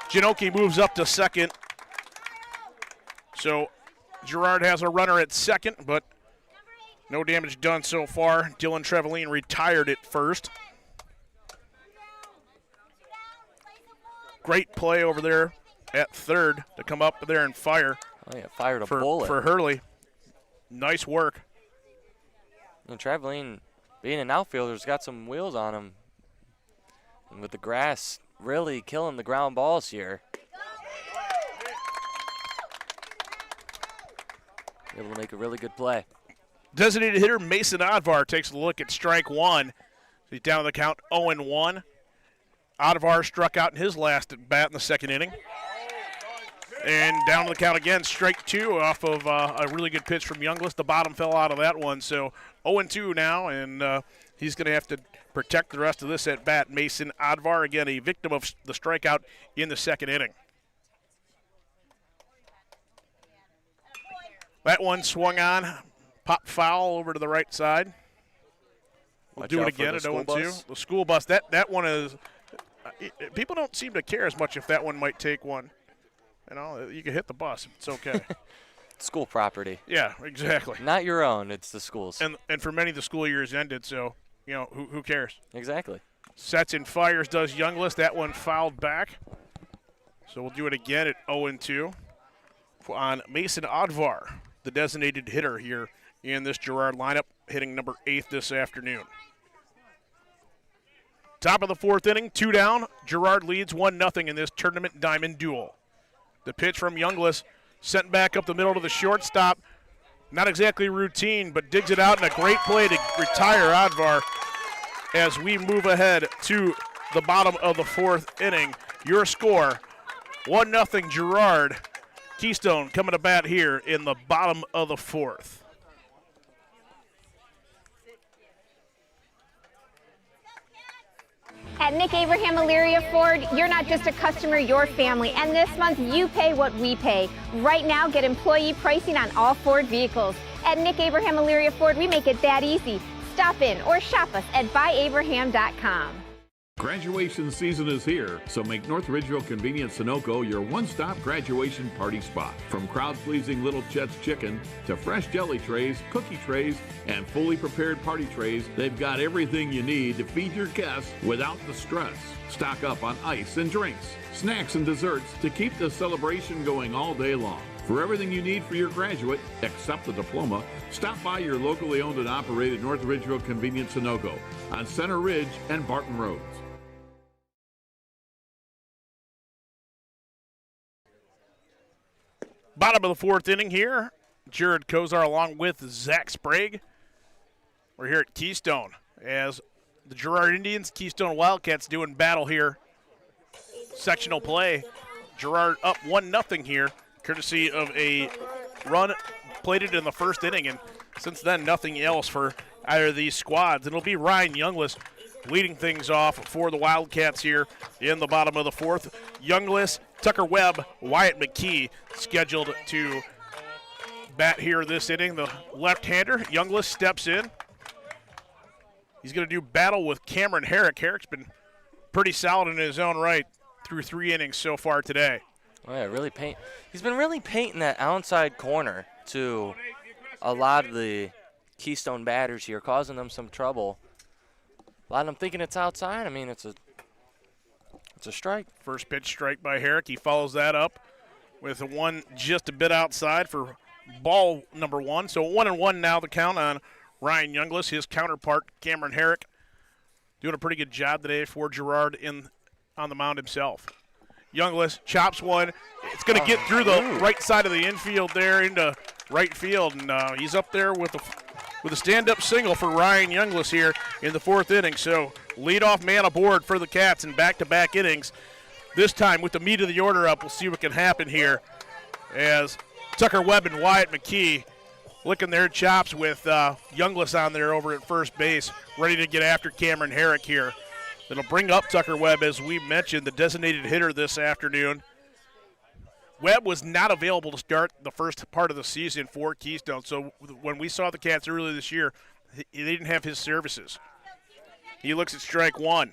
Janoki moves up to second. So Girard has a runner at second, but no damage done so far. Dylan Trevelyan retired at first. Great play over there at third to come up there and fire. Oh, yeah, fired a bullet. For Hurley. Nice work. And Trevelyan, being an outfielder, has got some wheels on him. And with the grass really killing the ground balls here. Able to make a really good play. Designated hitter Mason Advar takes a look at strike one. He's down the count 0-1. Advar struck out in his last at bat in the second inning. And down to the count again, strike two off of a really good pitch from Youngless. The bottom fell out of that one, so 0-2 now, and he's going to have to protect the rest of this at bat. Mason Advar, again, a victim of the strikeout in the second inning. That one swung on, pop foul over to the right side. We'll do it again at 0-2. The school bus, that one is, people don't seem to care as much if that one might take one. You know, you can hit the bus. It's okay. School property. Yeah, exactly. Not your own. It's the school's. And for many, the school year's ended, so, you know, who cares? Exactly. Sets and fires does Youngless. That one fouled back. So we'll do it again at 0-2 on Mason Advar, the designated hitter here in this Girard lineup, hitting number 8 this afternoon. Top of the fourth inning, 2 down. Girard leads 1-0 in this tournament diamond duel. The pitch from Youngless sent back up the middle to the shortstop. Not exactly routine, but digs it out in a great play to retire Advar as we move ahead to the bottom of the fourth inning. Your score, 1-0 Girard. Keystone coming to bat here in the bottom of the fourth. At Nick Abraham Elyria Ford, you're not just a customer, you're family. And this month, you pay what we pay. Right now, get employee pricing on all Ford vehicles. At Nick Abraham Elyria Ford, we make it that easy. Stop in or shop us at buyabraham.com. Graduation season is here, so make North Ridgeville Convenience Sunoco your one-stop graduation party spot. From crowd-pleasing Little Chet's Chicken to fresh jelly trays, cookie trays, and fully prepared party trays, they've got everything you need to feed your guests without the stress. Stock up on ice and drinks, snacks and desserts to keep the celebration going all day long. For everything you need for your graduate, except the diploma, stop by your locally owned and operated North Ridgeville Convenience Sunoco on Center Ridge and Barton Roads. Bottom of the fourth inning here. Jared Kozar along with Zach Sprague. We're here at Keystone as the Girard Indians, Keystone Wildcats doing battle here. Sectional play. Girard up 1-0 here, courtesy of a run plated in the first inning, and since then nothing else for either of these squads. It'll be Ryan Youngless leading things off for the Wildcats here in the bottom of the fourth. Youngless, Tucker Webb, Wyatt McKee scheduled to bat here this inning. The left-hander, Youngless, steps in. He's going to do battle with Cameron Herrick. Herrick's been pretty solid in his own right through 3 innings so far today. Oh, yeah, he's been really painting that outside corner to a lot of the Keystone batters here, causing them some trouble. A lot of them thinking it's outside. I mean, it's a strike. First pitch strike by Herrick. He follows that up with a one just a bit outside for ball number 1. So 1-1 now the count on Ryan Youngless. His counterpart, Cameron Herrick, doing a pretty good job today for Girard on the mound himself. Youngless chops one. It's going to get through the right side of the infield there into right field, and he's up there with with a stand-up single for Ryan Younglis here in the 4th inning. So leadoff man aboard for the Cats in back-to-back innings. This time with the meat of the order up, we'll see what can happen here as Tucker Webb and Wyatt McKee licking their chops with Younglis on there over at first base, ready to get after Cameron Herrick here. That'll bring up Tucker Webb, as we mentioned, the designated hitter this afternoon. Webb was not available to start the first part of the season for Keystone, so when we saw the Cats earlier this year, they didn't have his services. He looks at strike one.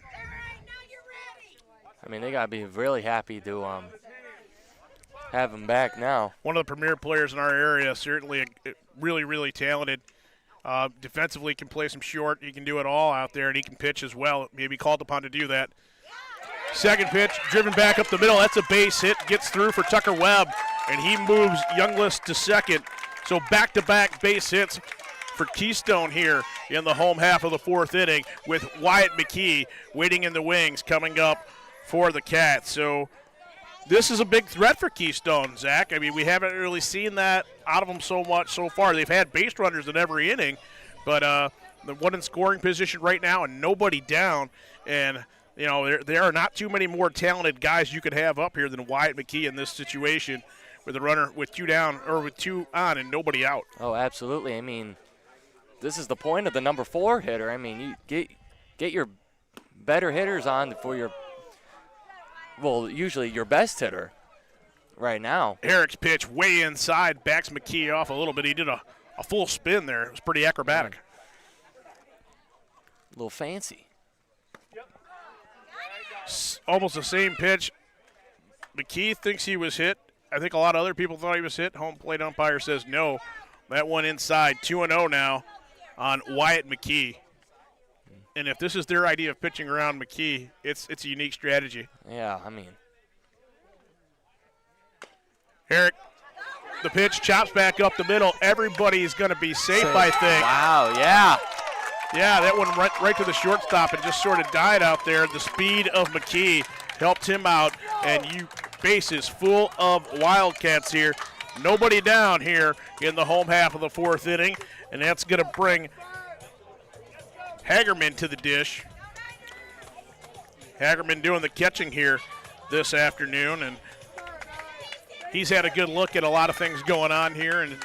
I mean, they got to be really happy to have him back now. One of the premier players in our area, certainly really, really talented. Defensively can play some short. He can do it all out there, and he can pitch as well. Maybe called upon to do that. Second pitch, driven back up the middle. That's a base hit. Gets through for Tucker Webb, and he moves Younglis to second. So back-to-back base hits for Keystone here in the home half of the 4th inning, with Wyatt McKee waiting in the wings coming up for the Cats. So this is a big threat for Keystone, Zach. I mean, we haven't really seen that out of them so much so far. They've had base runners in every inning, but the one in scoring position right now and nobody down. And, you know, there are not too many more talented guys you could have up here than Wyatt McKee in this situation with a runner with 2 down or with 2 on and nobody out. Oh, absolutely. I mean, this is the point of the number 4 hitter. I mean, you get your better hitters on for your – well, usually your best hitter right now. Herrick's pitch way inside, backs McKee off a little bit. He did a full spin there. It was pretty acrobatic. A little fancy. Almost the same pitch. McKee thinks he was hit. I think a lot of other people thought he was hit. Home plate umpire says no. That one inside. 2-0 now on Wyatt McKee. And if this is their idea of pitching around McKee, it's a unique strategy. Yeah, I mean. Herrick, the pitch, chops back up the middle. Everybody's going to be safe, I think. Wow, yeah. Yeah, that one right to the shortstop and just sort of died out there. The speed of McKee helped him out, and you bases full of Wildcats here. Nobody down here in the home half of the 4th inning, and that's going to bring Hagerman to the dish. Hagerman doing the catching here this afternoon, and he's had a good look at a lot of things going on here, and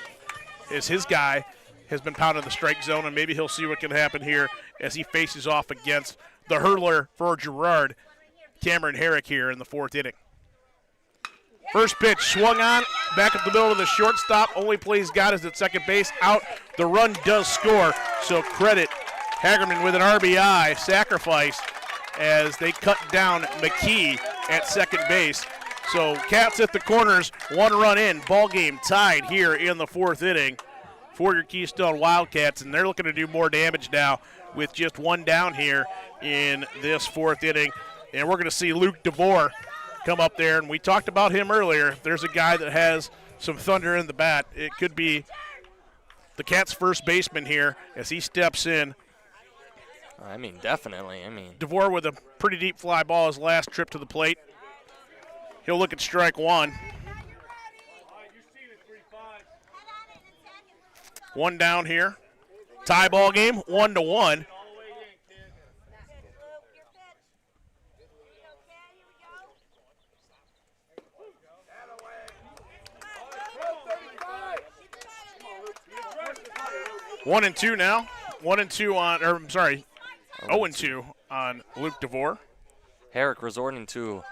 as his guy has been pounding the strike zone, and maybe he'll see what can happen here as he faces off against the hurdler for Girard, Cameron Herrick, here in the 4th inning. First pitch swung on, back up the middle of the shortstop. Only play he's got is at second base. Out. The run does score, so credit Hagerman with an RBI sacrifice as they cut down McKee at second base. So Cats at the corners, 1 run in, ball game tied here in the 4th inning for your Keystone Wildcats, and they're looking to do more damage now with just 1 down here in this 4th inning. And we're going to see Luke DeVore come up there, and we talked about him earlier. If there's a guy that has some thunder in the bat, it could be the Cats' first baseman here as he steps in. I mean, definitely. I mean, DeVore with a pretty deep fly ball his last trip to the plate. He'll look at strike 1. 1 down here. Tie ball game, 1-1. One and two now. 1-2 on, or I'm sorry, 0-2 on Luke DeVore. Herrick resorting to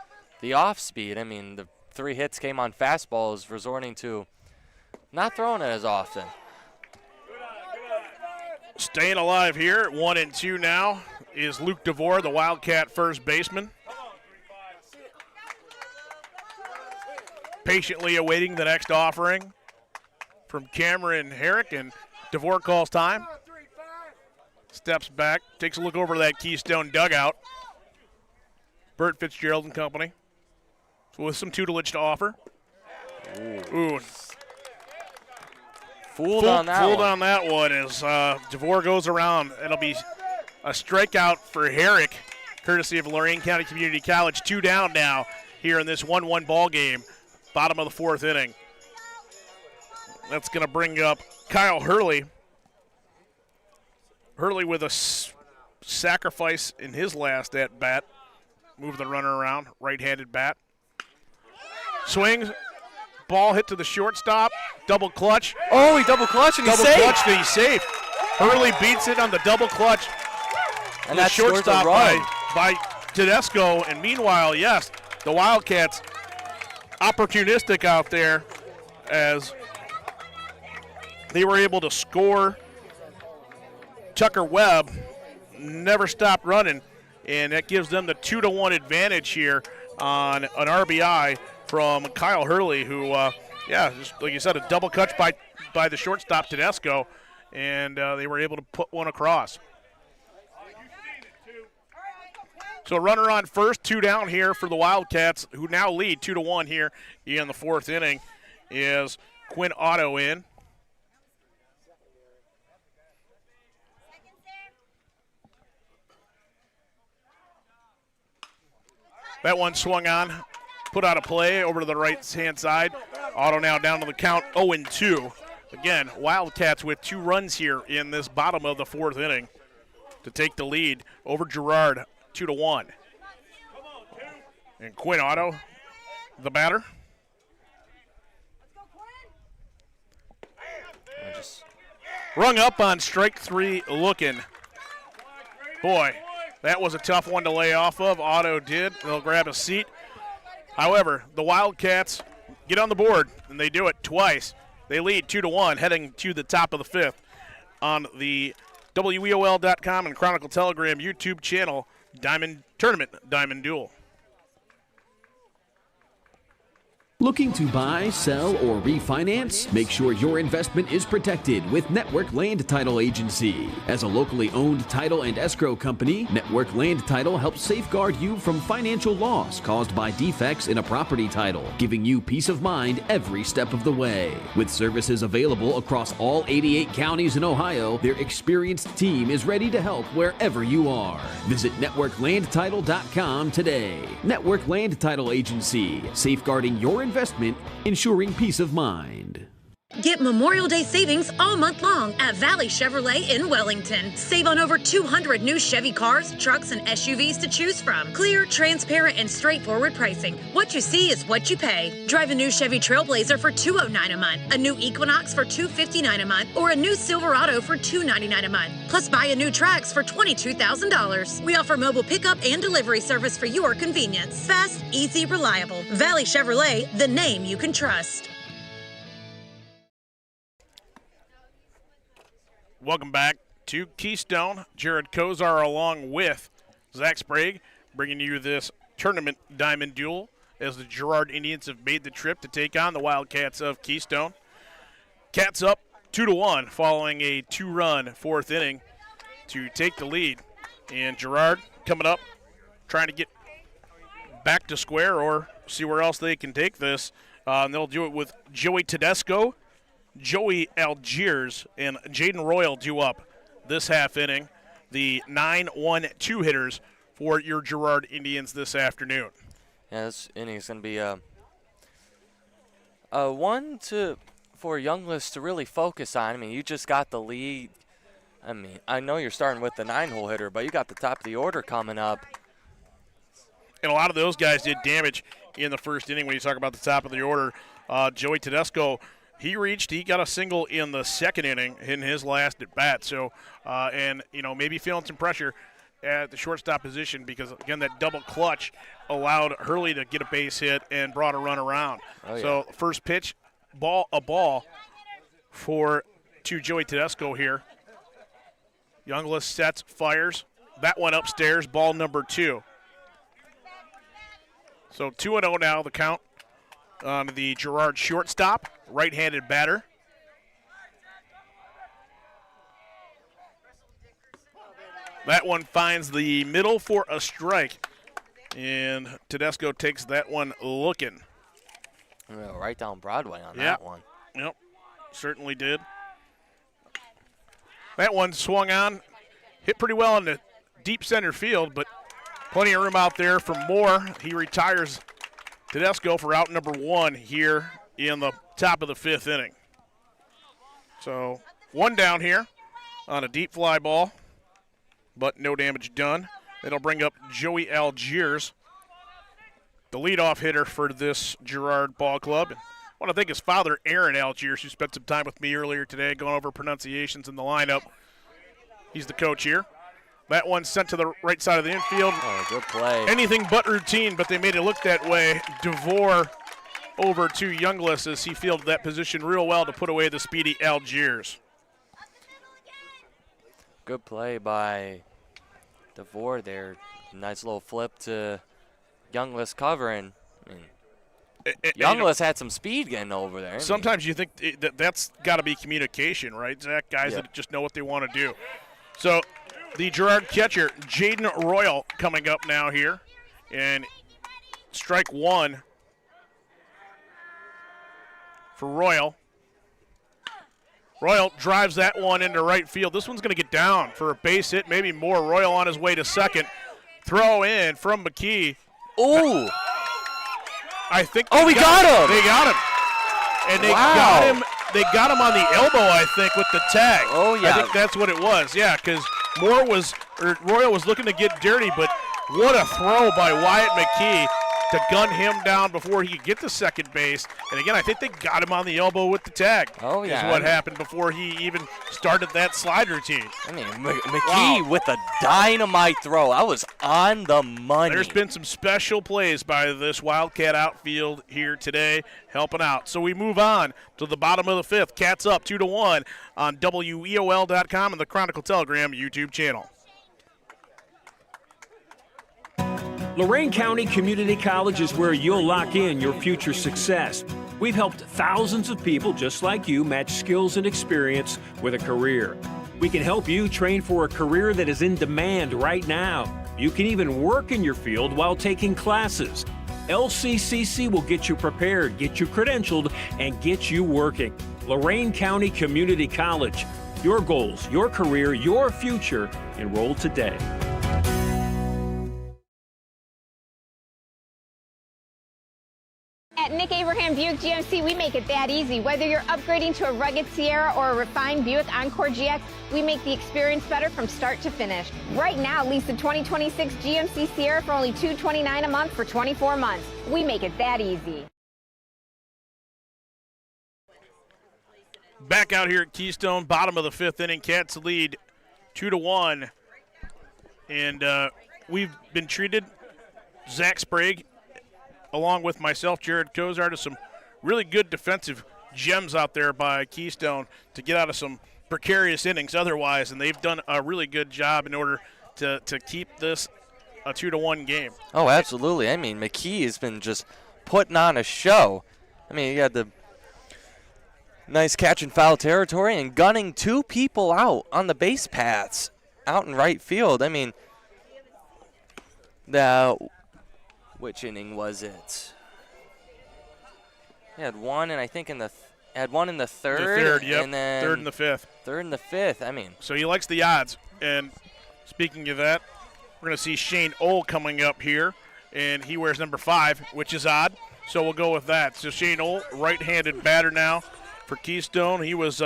the off speed. I mean, the 3 hits came on fastballs, resorting to not throwing it as often. Staying alive here at 1-2 now is Luke DeVore, the Wildcat first baseman. Patiently awaiting the next offering from Cameron Herrick, and DeVore calls time. Steps back, takes a look over that Keystone dugout. Bert Fitzgerald and company. So with some tutelage to offer. Ooh. Fooled on that one as DeVore goes around. It'll be a strikeout for Herrick, courtesy of Lorain County Community College. 2 down now here in this 1-1 ball game, bottom of the 4th inning. That's going to bring up Kyle Hurley. Hurley with a sacrifice in his last at bat. Move the runner around, right-handed bat. Swings, ball hit to the shortstop, double clutch. Oh, he double clutched and he's safe. Double clutch and he's safe. Hurley beats it on the double clutch. And the that shortstop scores a run. by Tedesco. And meanwhile, yes, the Wildcats opportunistic out there as they were able to score. Tucker Webb never stopped running, and that gives them the 2-1 advantage here on an RBI from Kyle Hurley, who, just like you said, a double catch by the shortstop Tedesco, and they were able to put one across. So runner on first, 2 down here for the Wildcats, who now lead 2-1 here in the 4th inning, is Quinn Otto in. That one swung on, put out of play over to the right-hand side. Otto now down to the count, 0-2. Again, Wildcats with 2 runs here in this bottom of the 4th inning to take the lead over Girard, 2-1. And Quinn Otto, the batter. Rung up on strike 3 looking. Boy, that was a tough one to lay off of. Otto did. They'll grab a seat. However, the Wildcats get on the board, and they do it twice. They lead 2-1, heading to the top of the 5th on the WEOL.com and Chronicle Telegram YouTube channel, Diamond Tournament, Diamond Duel. Looking to buy, sell, or refinance? Make sure your investment is protected with Network Land Title Agency. As a locally owned title and escrow company, Network Land Title helps safeguard you from financial loss caused by defects in a property title, giving you peace of mind every step of the way. With services available across all 88 counties in Ohio, their experienced team is ready to help wherever you are. Visit NetworkLandTitle.com today. Network Land Title Agency, safeguarding your investment, ensuring peace of mind. Get Memorial Day savings all month long at Valley Chevrolet in Wellington. Save on over 200 new Chevy cars, trucks, and SUVs to choose from. Clear, transparent, and straightforward pricing. What you see is what you pay. Drive a new Chevy Trailblazer for $209 a month, a new Equinox for $259 a month, or a new Silverado for $299 a month. Plus, buy a new Trax for $22,000. We offer mobile pickup and delivery service for your convenience. Fast, easy, reliable. Valley Chevrolet, the name you can trust. Welcome back to Keystone. Jared Kozar along with Zach Sprague, bringing you this tournament diamond duel as the Girard Indians have made the trip to take on the Wildcats of Keystone. Cats up 2-1 following a 2-run 4th inning to take the lead. And Girard coming up, trying to get back to square or see where else they can take this. And they'll do it with Joey Tedesco, Joey Algiers, and Jaden Royal due up this half inning. The 9-1-2 hitters for your Girard Indians this afternoon. Yeah, this inning is going to be one for Younglist to really focus on. I mean, you just got the lead. I mean, I know you're starting with the 9-hole hitter, but you got the top of the order coming up. And a lot of those guys did damage in the first inning when you talk about the top of the order. Joey Tedesco, he got a single in the 2nd inning in his last at bat. So, and, maybe feeling some pressure at the shortstop position because, again, that double clutch allowed Hurley to get a base hit and brought a run around. Oh, yeah. So, first pitch, a ball to Joey Tedesco here. Younglist sets, fires. That one upstairs, ball number 2. So 2-0 now, the count on the Girard shortstop, right-handed batter. That one finds the middle for a strike, and Tedesco takes that one looking. Right down Broadway on that one. Yep, certainly did. That one swung on, hit pretty well in the deep center field, but plenty of room out there for more. He retires Tedesco for out number 1 here in the top of the 5th inning. So 1 down here on a deep fly ball. but no damage done. It'll bring up Joey Algiers, the leadoff hitter for this Girard ball club. I want to thank his father, Aaron Algiers, who spent some time with me earlier today going over pronunciations in the lineup. He's the coach here. That one sent to the right side of the infield. Oh, good play. Anything but routine, but they made it look that way. DeVore over to Younglis as he fielded that position real well to put away the speedy Algiers. Good play by DeVore there. Nice little flip to Younglis covering. I mean, Younglis had some speed getting over there. Sometimes you think that's got to be communication, right, Zach? Guys that just know what they want to do. So the Girard catcher, Jaden Royal, coming up now here. And strike one for Royal. Royal drives that one into right field. This one's going to get down for a base hit, maybe more. Royal on his way to second. Throw in from McKee. Ooh. I think we got him. They got him. And they got him on the elbow, I think, with the tag. Oh, yeah. I think that's what it was. Yeah, because Royal was looking to get dirty, but what a throw by Wyatt McKee to gun him down before he could get to second base. And again, I think they got him on the elbow with the tag. Oh, yeah. Is what happened before he even started that slide routine. I mean, McKee with a dynamite throw. I was on the money. There's been some special plays by this Wildcat outfield here today, helping out. So we move on to the bottom of the fifth. Cats up 2-1 on WEOL.com and the Chronicle Telegram YouTube channel. Lorain County Community College is where you'll lock in your future success. We've helped thousands of people just like you match skills and experience with a career. We can help you train for a career that is in demand right now. You can even work in your field while taking classes. LCCC will get you prepared, get you credentialed, and get you working. Lorain County Community College. Your goals, your career, your future. Enroll today. At Nick Abraham Buick GMC, we make it that easy. Whether you're upgrading to a rugged Sierra or a refined Buick Encore GX, we make the experience better from start to finish. Right now, lease the 2026 GMC Sierra for only $229 a month for 24 months. We make it that easy. Back out here at Keystone, bottom of the fifth inning. Cats lead 2-1. And we've been treated, Zach Sprague, along with myself, Jared Kozar, to some really good defensive gems out there by Keystone to get out of some precarious innings otherwise, and they've done a really good job in order to keep this a 2-1 game. Oh, absolutely. I mean, McKee has been just putting on a show. I mean, you got the nice catch in foul territory and gunning two people out on the base paths out in right field. I mean, which inning was it? He had one, and I think had one in the third. The third, yep. And then third and the fifth. Third and the fifth. I mean, so he likes the odds. And speaking of that, we're going to see Shane Ohl coming up here, and he wears number 5, which is odd. So we'll go with that. So Shane Ohl, right-handed batter now for Keystone. He was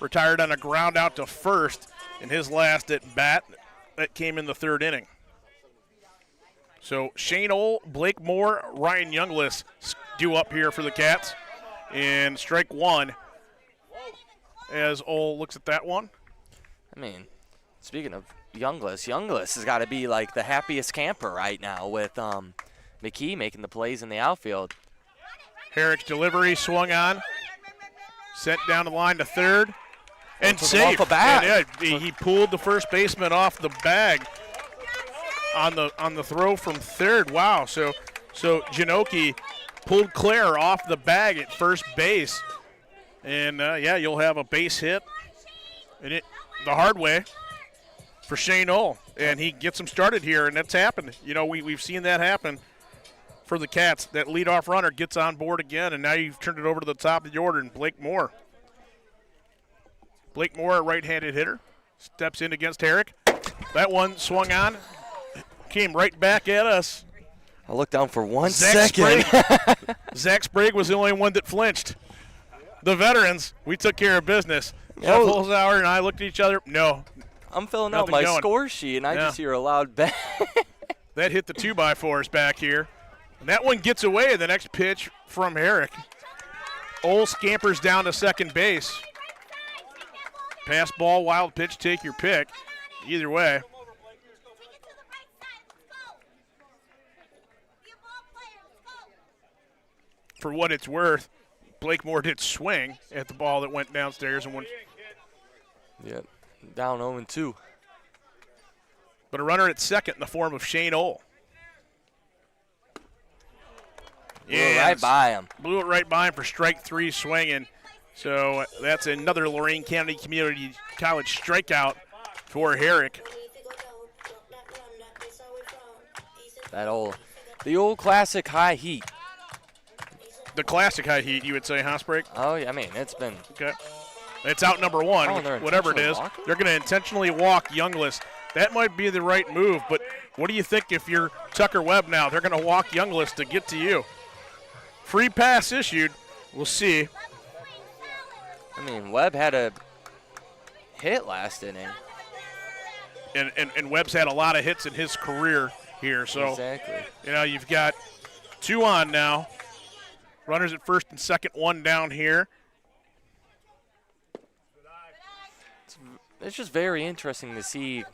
retired on a ground out to first in his last at bat. That came in the third inning. So Shane Ohl, Blake Moore, Ryan Younglis due up here for the Cats. And strike one as Ohl looks at that one. I mean, speaking of Younglis has got to be like the happiest camper right now with McKee making the plays in the outfield. Herrick's delivery swung on. Sent down the line to third. And safe. Off the bat. And, yeah, he pulled the first baseman off the bag on the throw from third. Wow. So Janoki pulled Claire off the bag at first base. And, yeah, you'll have a base hit the hard way for Shane Ohl. And he gets him started here, and that's happened. You know, we've seen that happen for the Cats. That leadoff runner gets on board again, and now you've turned it over to the top of the order, and Blake Moore. Blake Moore, a right-handed hitter, steps in against Herrick. That one swung on, came right back at us. I looked down for one second. Zach Sprague was the only one that flinched. The veterans, we took care of business. Jeff Holzhauer and I looked at each other. No. I'm filling out my score sheet, and I just hear a loud bang. That hit the 2x4s back here. And that one gets away. The next pitch from Herrick. Ole scampers down to second base. Pass ball, wild pitch, take your pick. Either way. For what it's worth, Blakemore did swing at the ball that went downstairs and went. Yeah, down 0-2. But a runner at second in the form of Shane Ole. Yeah, right by him. Blew it right by him for strike 3 swinging. So that's another Lorain County Community College strikeout for Herrick. The old classic high heat. The classic high heat, you would say, huh, Sprague? Oh, yeah, I mean, it's been. Okay. It's out number 1, whatever it is. Walking? They're going to intentionally walk Younglis. That might be the right move, but what do you think if you're Tucker Webb now? They're going to walk Younglis to get to you. Free pass issued. We'll see. I mean, Webb had a hit last inning. And Webb's had a lot of hits in his career here. So, exactly. You know, you've got 2 on now. Runners at first and second, 1 down here. It's just very interesting to see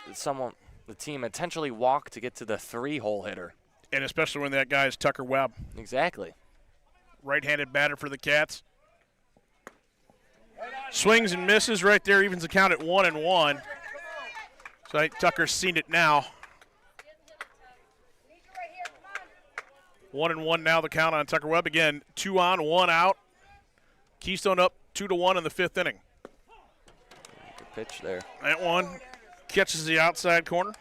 the team intentionally walk to get to the 3-hole hitter. And especially when that guy is Tucker Webb. Exactly. Right-handed batter for the Cats. Swings and misses right there, evens the count at 1-1. So I think Tucker's seen it now. 1-1 now the count on Tucker Webb. Again, 2 on, 1 out. Keystone up 2-1 in the 5th inning. Good pitch there. That one catches the outside corner.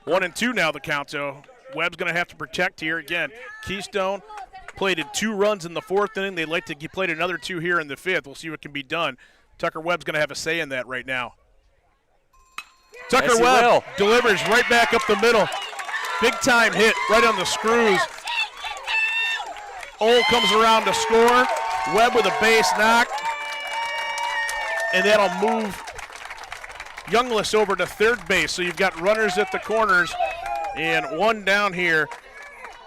1-2 now the count, so Webb's going to have to protect here. Again, Keystone plated 2 runs in the 4th inning. They'd like to get played another 2 here in the 5th. We'll see what can be done. Tucker Webb's going to have a say in that right now. Tucker Webb delivers right back up the middle. Big time hit right on the screws. Ole comes around to score. Webb with a base knock. And that'll move Younglis over to third base. So you've got runners at the corners and 1 down here.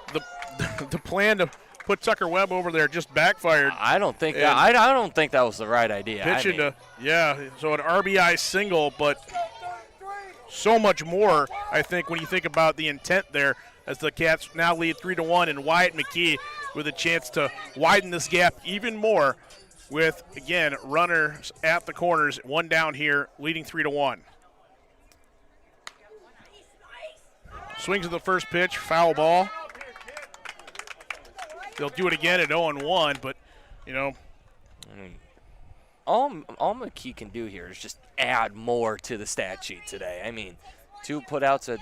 The plan to put Tucker Webb over there just backfired. I don't think that was the right idea. Pitching so an RBI single, but so much more, I think, when you think about the intent there, as the Cats now lead 3-1, and Wyatt McKee with a chance to widen this gap even more with, again, runners at the corners, 1 down here, leading 3-1. Swings of the first pitch, foul ball. They'll do it again at 0-1, but, you know. I mean, all McKee can do here is just add more to the stat sheet today. I mean, 2 putouts at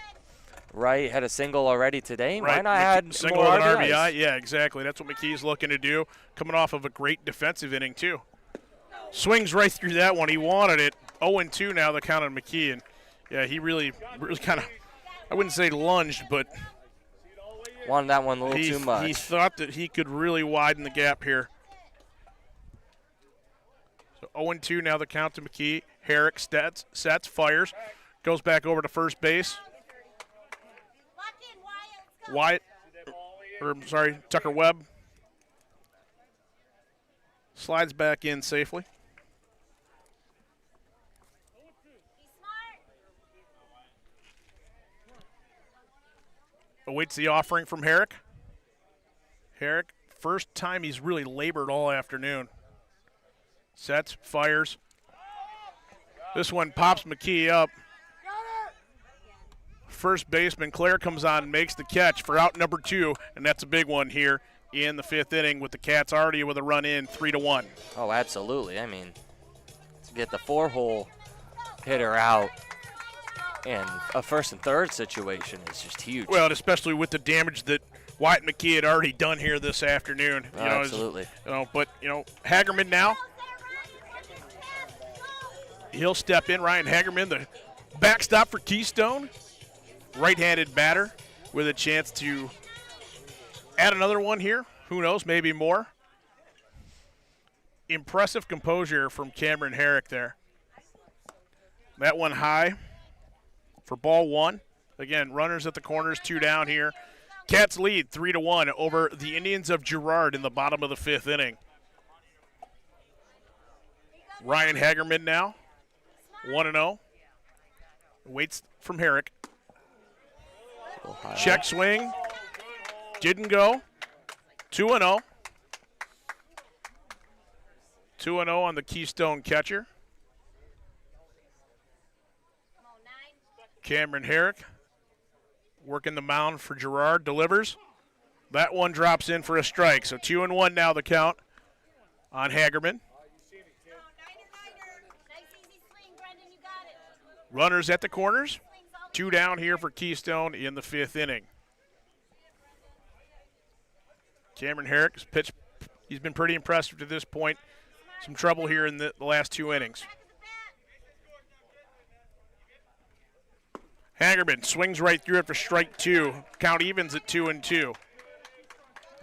right, had a single already today. Right. Why not add single more with an RBIs? RBI? Yeah, exactly. That's what McKee's looking to do, coming off of a great defensive inning, too. Swings right through that one. He wanted it. 0-2 now the count on McKee. And, yeah, he really kind of, I wouldn't say lunged, but wanted that one a little too much. He thought that he could really widen the gap here. So 0-2 now the count to McKee. Herrick sets, fires, goes back over to first base. Tucker Webb slides back in safely. Awaits the offering from Herrick. Herrick, first time he's really labored all afternoon. Sets, fires. This one pops McKee up. First baseman Claire comes on and makes the catch for out number 2, and that's a big one here in the 5th inning with the Cats already with a run in 3-1. Oh, absolutely. I mean, to get the 4-hole hitter out in a first and third situation is just huge. Well, and especially with the damage that Wyatt McKee had already done here this afternoon. Absolutely. But Hagerman now, he'll step in. Ryan Hagerman, the backstop for Keystone. Right-handed batter with a chance to add another one here. Who knows, maybe more. impressive composure from Cameron Herrick there. That one high for ball 1. Again, runners at the corners, 2 down here. Cats lead 3-1 over the Indians of Girard in the bottom of the 5th inning. Ryan Hagerman now, 1-0. Waits from Herrick. Check swing. Didn't go. 2-0. 2-0 on the Keystone catcher. Cameron Herrick working the mound for Girard. Delivers. That one drops in for a strike. So 2-1 now the count on Hagerman. Runners at the corners. 2 down here for Keystone in the 5th inning. Cameron Herrick's pitch, he's been pretty impressive to this point. Some trouble here in the last 2 innings. Hagerman swings right through it for strike 2. Count evens at 2-2.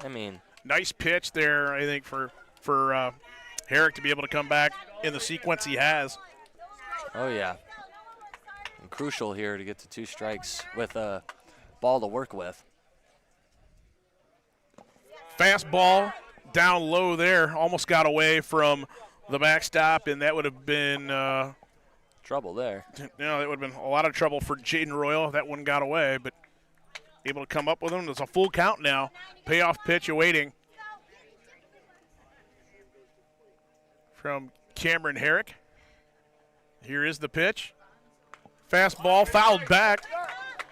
I mean, nice pitch there, I think, for Herrick to be able to come back in the sequence he has. Oh, yeah. And crucial here to get to 2 strikes with a ball to work with. Fastball down low there, almost got away from the backstop, and that would have been trouble there. That would have been a lot of trouble for Jaden Royal if that one got away, but able to come up with him. There's a full count now. Payoff pitch awaiting from Cameron Herrick. Here is the pitch. Fastball fouled back.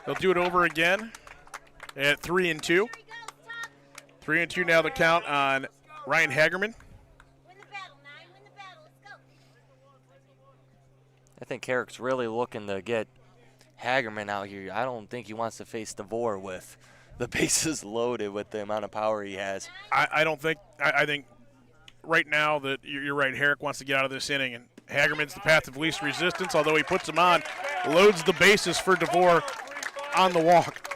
They'll do it over again at 3-2. 3-2 now the count on Ryan Hagerman. I think Herrick's really looking to get Hagerman out here. I don't think he wants to face DeVore with the bases loaded with the amount of power he has. I think right now that you're right, Herrick wants to get out of this inning, and Hagerman's the path of least resistance, although he puts him on, loads the bases for DeVore on the walk.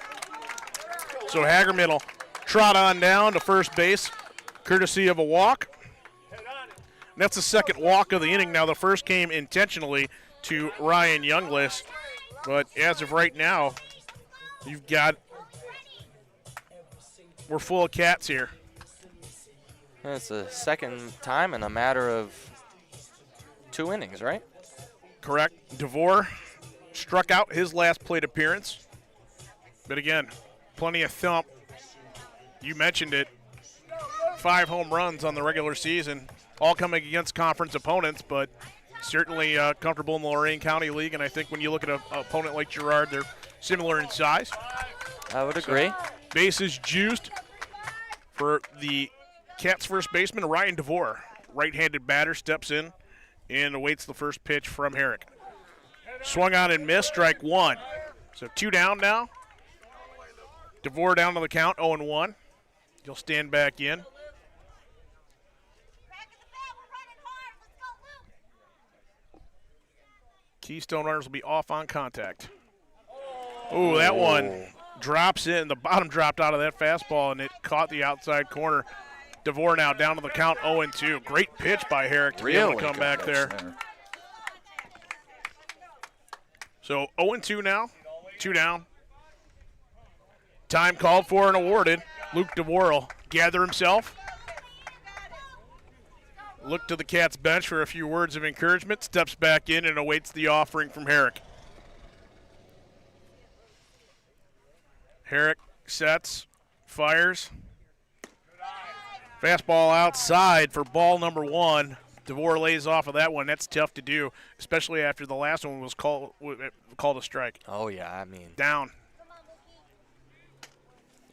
So Hagerman will trot on down to first base, courtesy of a walk. And that's the second walk of the inning. Now the first came intentionally to Ryan Younglis, but as of right now, we're full of Cats here. It's the second time in a matter of 2 innings, right? Correct. DeVore struck out his last plate appearance, but again, plenty of thump. You mentioned it, 5 home runs on the regular season, all coming against conference opponents, but certainly comfortable in the Lorain County League, and I think when you look at an opponent like Girard, they're similar in size. I would agree. Bases juiced for the Cats first baseman, Ryan DeVore. Right-handed batter steps in and awaits the first pitch from Herrick. Swung on and missed, strike 1. So 2 down now. DeVore down to the count, 0-1. He'll stand back in. Keystone runners will be off on contact. Oh, that one drops in. The bottom dropped out of that fastball, and it caught the outside corner. DeVore now down to the count, 0-2. Great pitch by Herrick to be able to come back there. So 0-2 now, 2 down. Time called for and awarded. Luke DeVore will gather himself. Look to the Cats bench for a few words of encouragement, steps back in and awaits the offering from Herrick. Herrick sets, fires. Fastball outside for ball number 1. DeVore lays off of that one. That's tough to do, especially after the last one was called a strike. Oh, yeah, I mean. Down.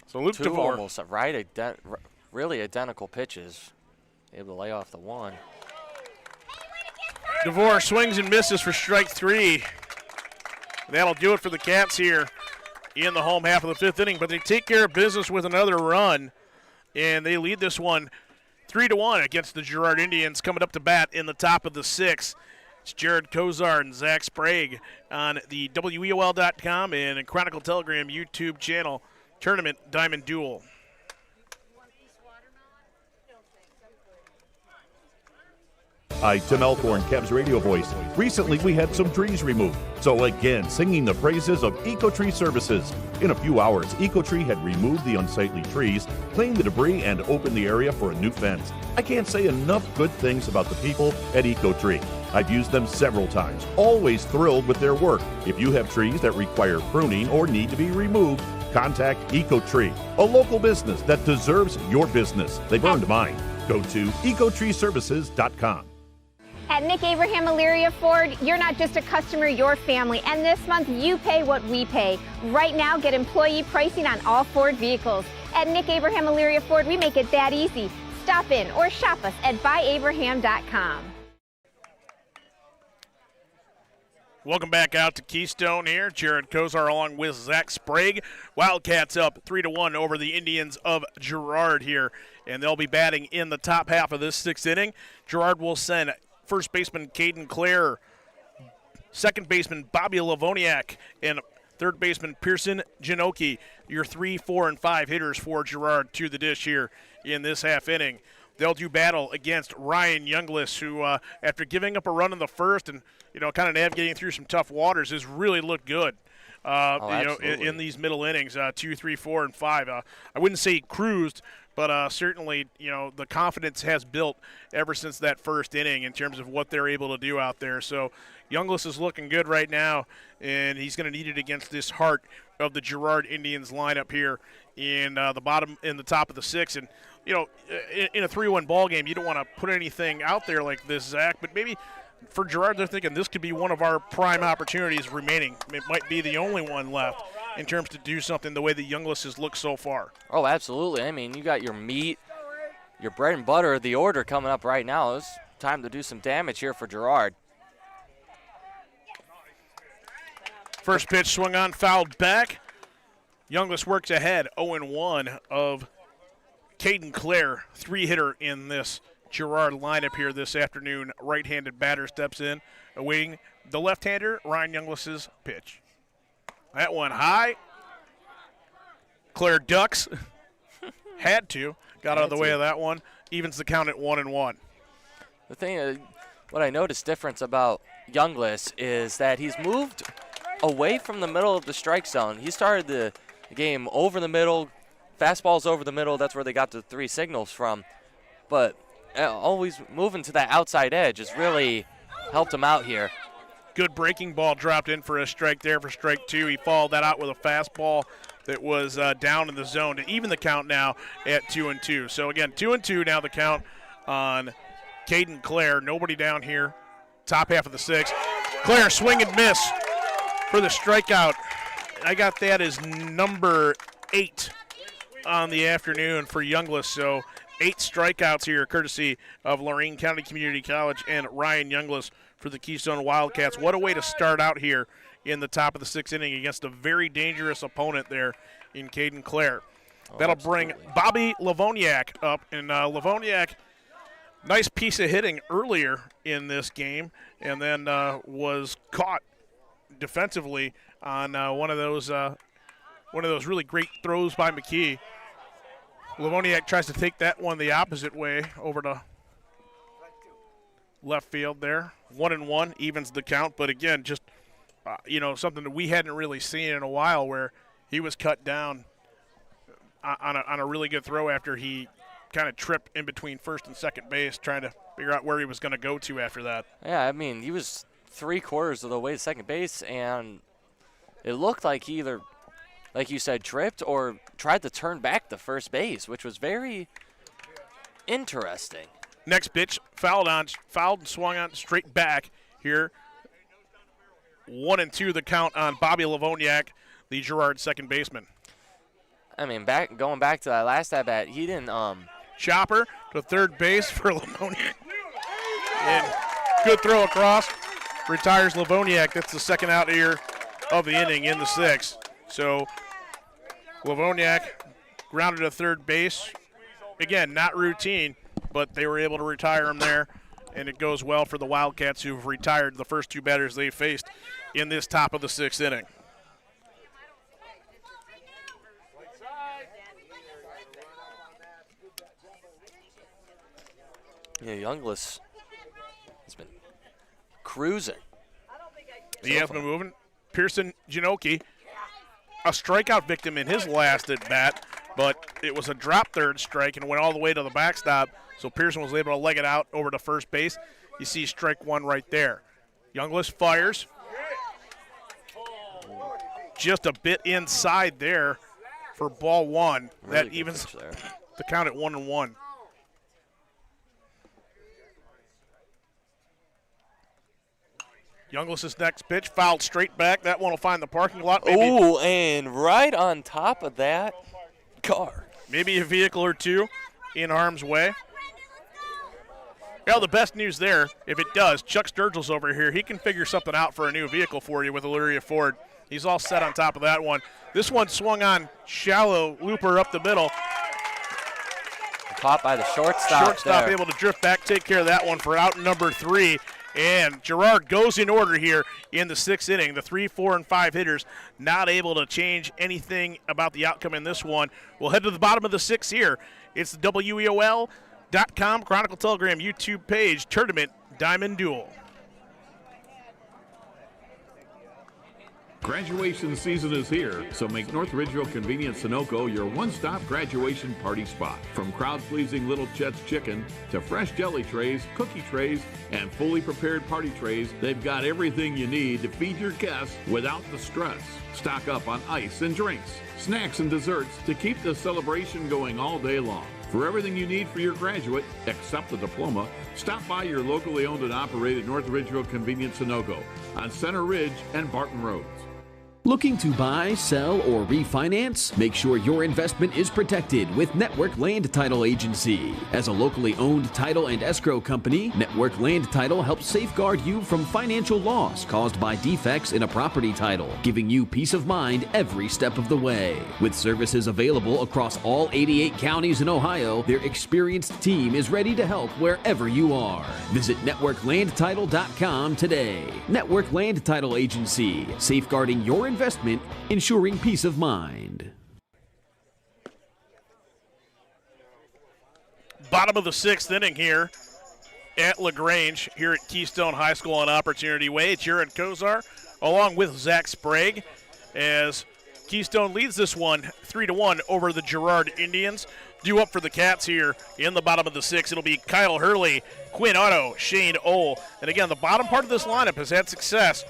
So Luke Two DeVore. almost really identical pitches. Able to lay off the one. DeVore swings and misses for strike 3. That'll do it for the Cats here in the home half of the 5th inning, but they take care of business with another run, and they lead this one 3-1 against the Girard Indians. Coming up to bat in the top of the 6th, it's Jared Kozar and Zach Sprague on the WEOL.com and Chronicle Telegram YouTube channel Tournament Diamond Duel. Hi, Tim Elkhorn, Cavs radio voice. Recently, we had some trees removed. So again, singing the praises of EcoTree Services. In a few hours, EcoTree had removed the unsightly trees, cleaned the debris, and opened the area for a new fence. I can't say enough good things about the people at EcoTree. I've used them several times, always thrilled with their work. If you have trees that require pruning or need to be removed, contact EcoTree, a local business that deserves your business. They burned mine. Go to ecotreeservices.com. At Nick Abraham Elyria Ford, you're not just a customer, you're family. And this month, you pay what we pay. Right now, get employee pricing on all Ford vehicles. At Nick Abraham Elyria Ford, we make it that easy. Stop in or shop us at buyabraham.com. Welcome back out to Keystone here. Jared Kozar along with Zach Sprague. Wildcats up 3-1 over the Indians of Girard here, and they'll be batting in the top half of this sixth inning. Girard will send first baseman Caden Clare, second baseman Bobby Livoniak, and third baseman Pearson Janoki, your 3, 4, and 5 hitters for Girard to the dish here in this half inning. They'll do battle against Ryan Younglis, who, after giving up a run in the first and kind of navigating through some tough waters, has really looked good. In these middle innings, 2, 3, 4, and 5. I wouldn't say he cruised, but certainly, the confidence has built ever since that first inning in terms of what they're able to do out there. So Younglis is looking good right now, and he's going to need it against this heart of the Girard Indians lineup here in the top of the sixth. And in a 3-1 ball game, you don't want to put anything out there like this, Zach, but maybe for Girard, they're thinking this could be one of our prime opportunities remaining. It might be the only one left in terms to do something the way the Younglis has looked so far. Oh, absolutely. I mean, you got your meat, your bread and butter, the order coming up right now. It's time to do some damage here for Girard. First pitch swung on, fouled back. Younglis works ahead, 0-1 of Caden Clare, 3-hitter in this Girard lineup here this afternoon. Right-handed batter steps in, awaiting the left-hander, Ryan Younglis' pitch. That one high. Clare ducks. Had to. Got out of the way of that one. Evens the count at 1-1. The thing, what I noticed difference about Younglis is that he's moved away from the middle of the strike zone. He started the game over the middle, fastballs over the middle. That's where they got the 3 signals from. But always moving to that outside edge has really helped him out here. Good breaking ball dropped in for a strike there for strike 2. He followed that out with a fastball that was down in the zone to even the count now at 2-2. So again, 2-2 now the count on Caden Clare. Nobody down here. Top half of the sixth. Clare swing and miss for the strikeout. I got that as number 8 on the afternoon for Younglis. So 8 strikeouts here, courtesy of Lorain County Community College and Ryan Younglis for the Keystone Wildcats. What a way to start out here in the top of the sixth inning against a very dangerous opponent there in Caden Clare. That'll bring Bobby Livoniak up, and Livoniak, nice piece of hitting earlier in this game, and then was caught defensively on one of those really great throws by McKee. Livoniak tries to take that one the opposite way over to left field there. 1-1 evens the count, but again, just something that we hadn't really seen in a while, where he was cut down on a really good throw after he kind of tripped in between first and second base, trying to figure out where he was going to go to after that. Yeah, I mean, he was 3/4 of the way to second base, and it looked like he either, like you said, tripped or tried to turn back to first base, which was very interesting. Next pitch, fouled and swung on straight back here. 1-2 the count on Bobby Livoniak, the Girard second baseman. I mean, going back to that last at bat, he didn't. Chopper to third base for Livoniak. And good throw across. Retires Livoniak. That's the second out here of the inning in the sixth. So Livoniak grounded to third base. Again, not routine, but they were able to retire him there, and it goes well for the Wildcats, who've retired the first 2 batters they faced in this top of the sixth inning. Yeah, Younglis He's been cruising. He has been moving. Pearson Janoki, a strikeout victim in his last at bat, but it was a drop third strike and went all the way to the backstop, so Pearson was able to leg it out over to first base. You see strike one right there. Younglist fires. Just a bit inside there for ball one. Really That good evens pitch there. the count at 1-1. Younglist's next pitch, fouled straight back. That one will find the parking lot. Ooh, and right on top of that car. Maybe a vehicle or two in harm's way. Well, the best news there, if it does, Chuck Sturgill's over here. He can figure something out for a new vehicle for you with Illyria Ford. He's all set on top of that one. This one swung on shallow, looper up the middle. Caught by the shortstop. Shortstop there. able to drift back, take care of that one for out number 3. And Girard goes in order here in the 6th inning. The 3, 4, and 5 hitters not able to change anything about the outcome in this one. We'll head to the bottom of the 6th here. It's the WEOL.com Chronicle Telegram YouTube page, Tournament Diamond Duel. Graduation season is here, so make North Ridgeville Convenience Sunoco your one-stop graduation party spot. From crowd-pleasing Little Chet's Chicken to fresh jelly trays, cookie trays, and fully prepared party trays, they've got everything you need to feed your guests without the stress. Stock up on ice and drinks, snacks and desserts to keep the celebration going all day long. For everything you need for your graduate, except the diploma, stop by your locally owned and operated North Ridgeville Convenience Sunoco on Center Ridge and Barton Roads. Looking to buy, sell, or refinance? Make sure your investment is protected with Network Land Title Agency. As a locally owned title and escrow company, Network Land Title helps safeguard you from financial loss caused by defects in a property title, giving you peace of mind every step of the way. With services available across all 88 counties in Ohio, their experienced team is ready to help wherever you are. Visit NetworkLandTitle.com today. Network Land Title Agency, safeguarding your investment, ensuring peace of mind. Bottom of the 6th inning here at LaGrange, here at Keystone High School on Opportunity Way. It's Jaron Kozar along with Zach Sprague as Keystone leads this one 3-1 over the Girard Indians. Due up for the Cats here in the bottom of the 6th. It'll be Kyle Hurley, Quinn Otto, Shane Ohl. And again, the bottom part of this lineup has had success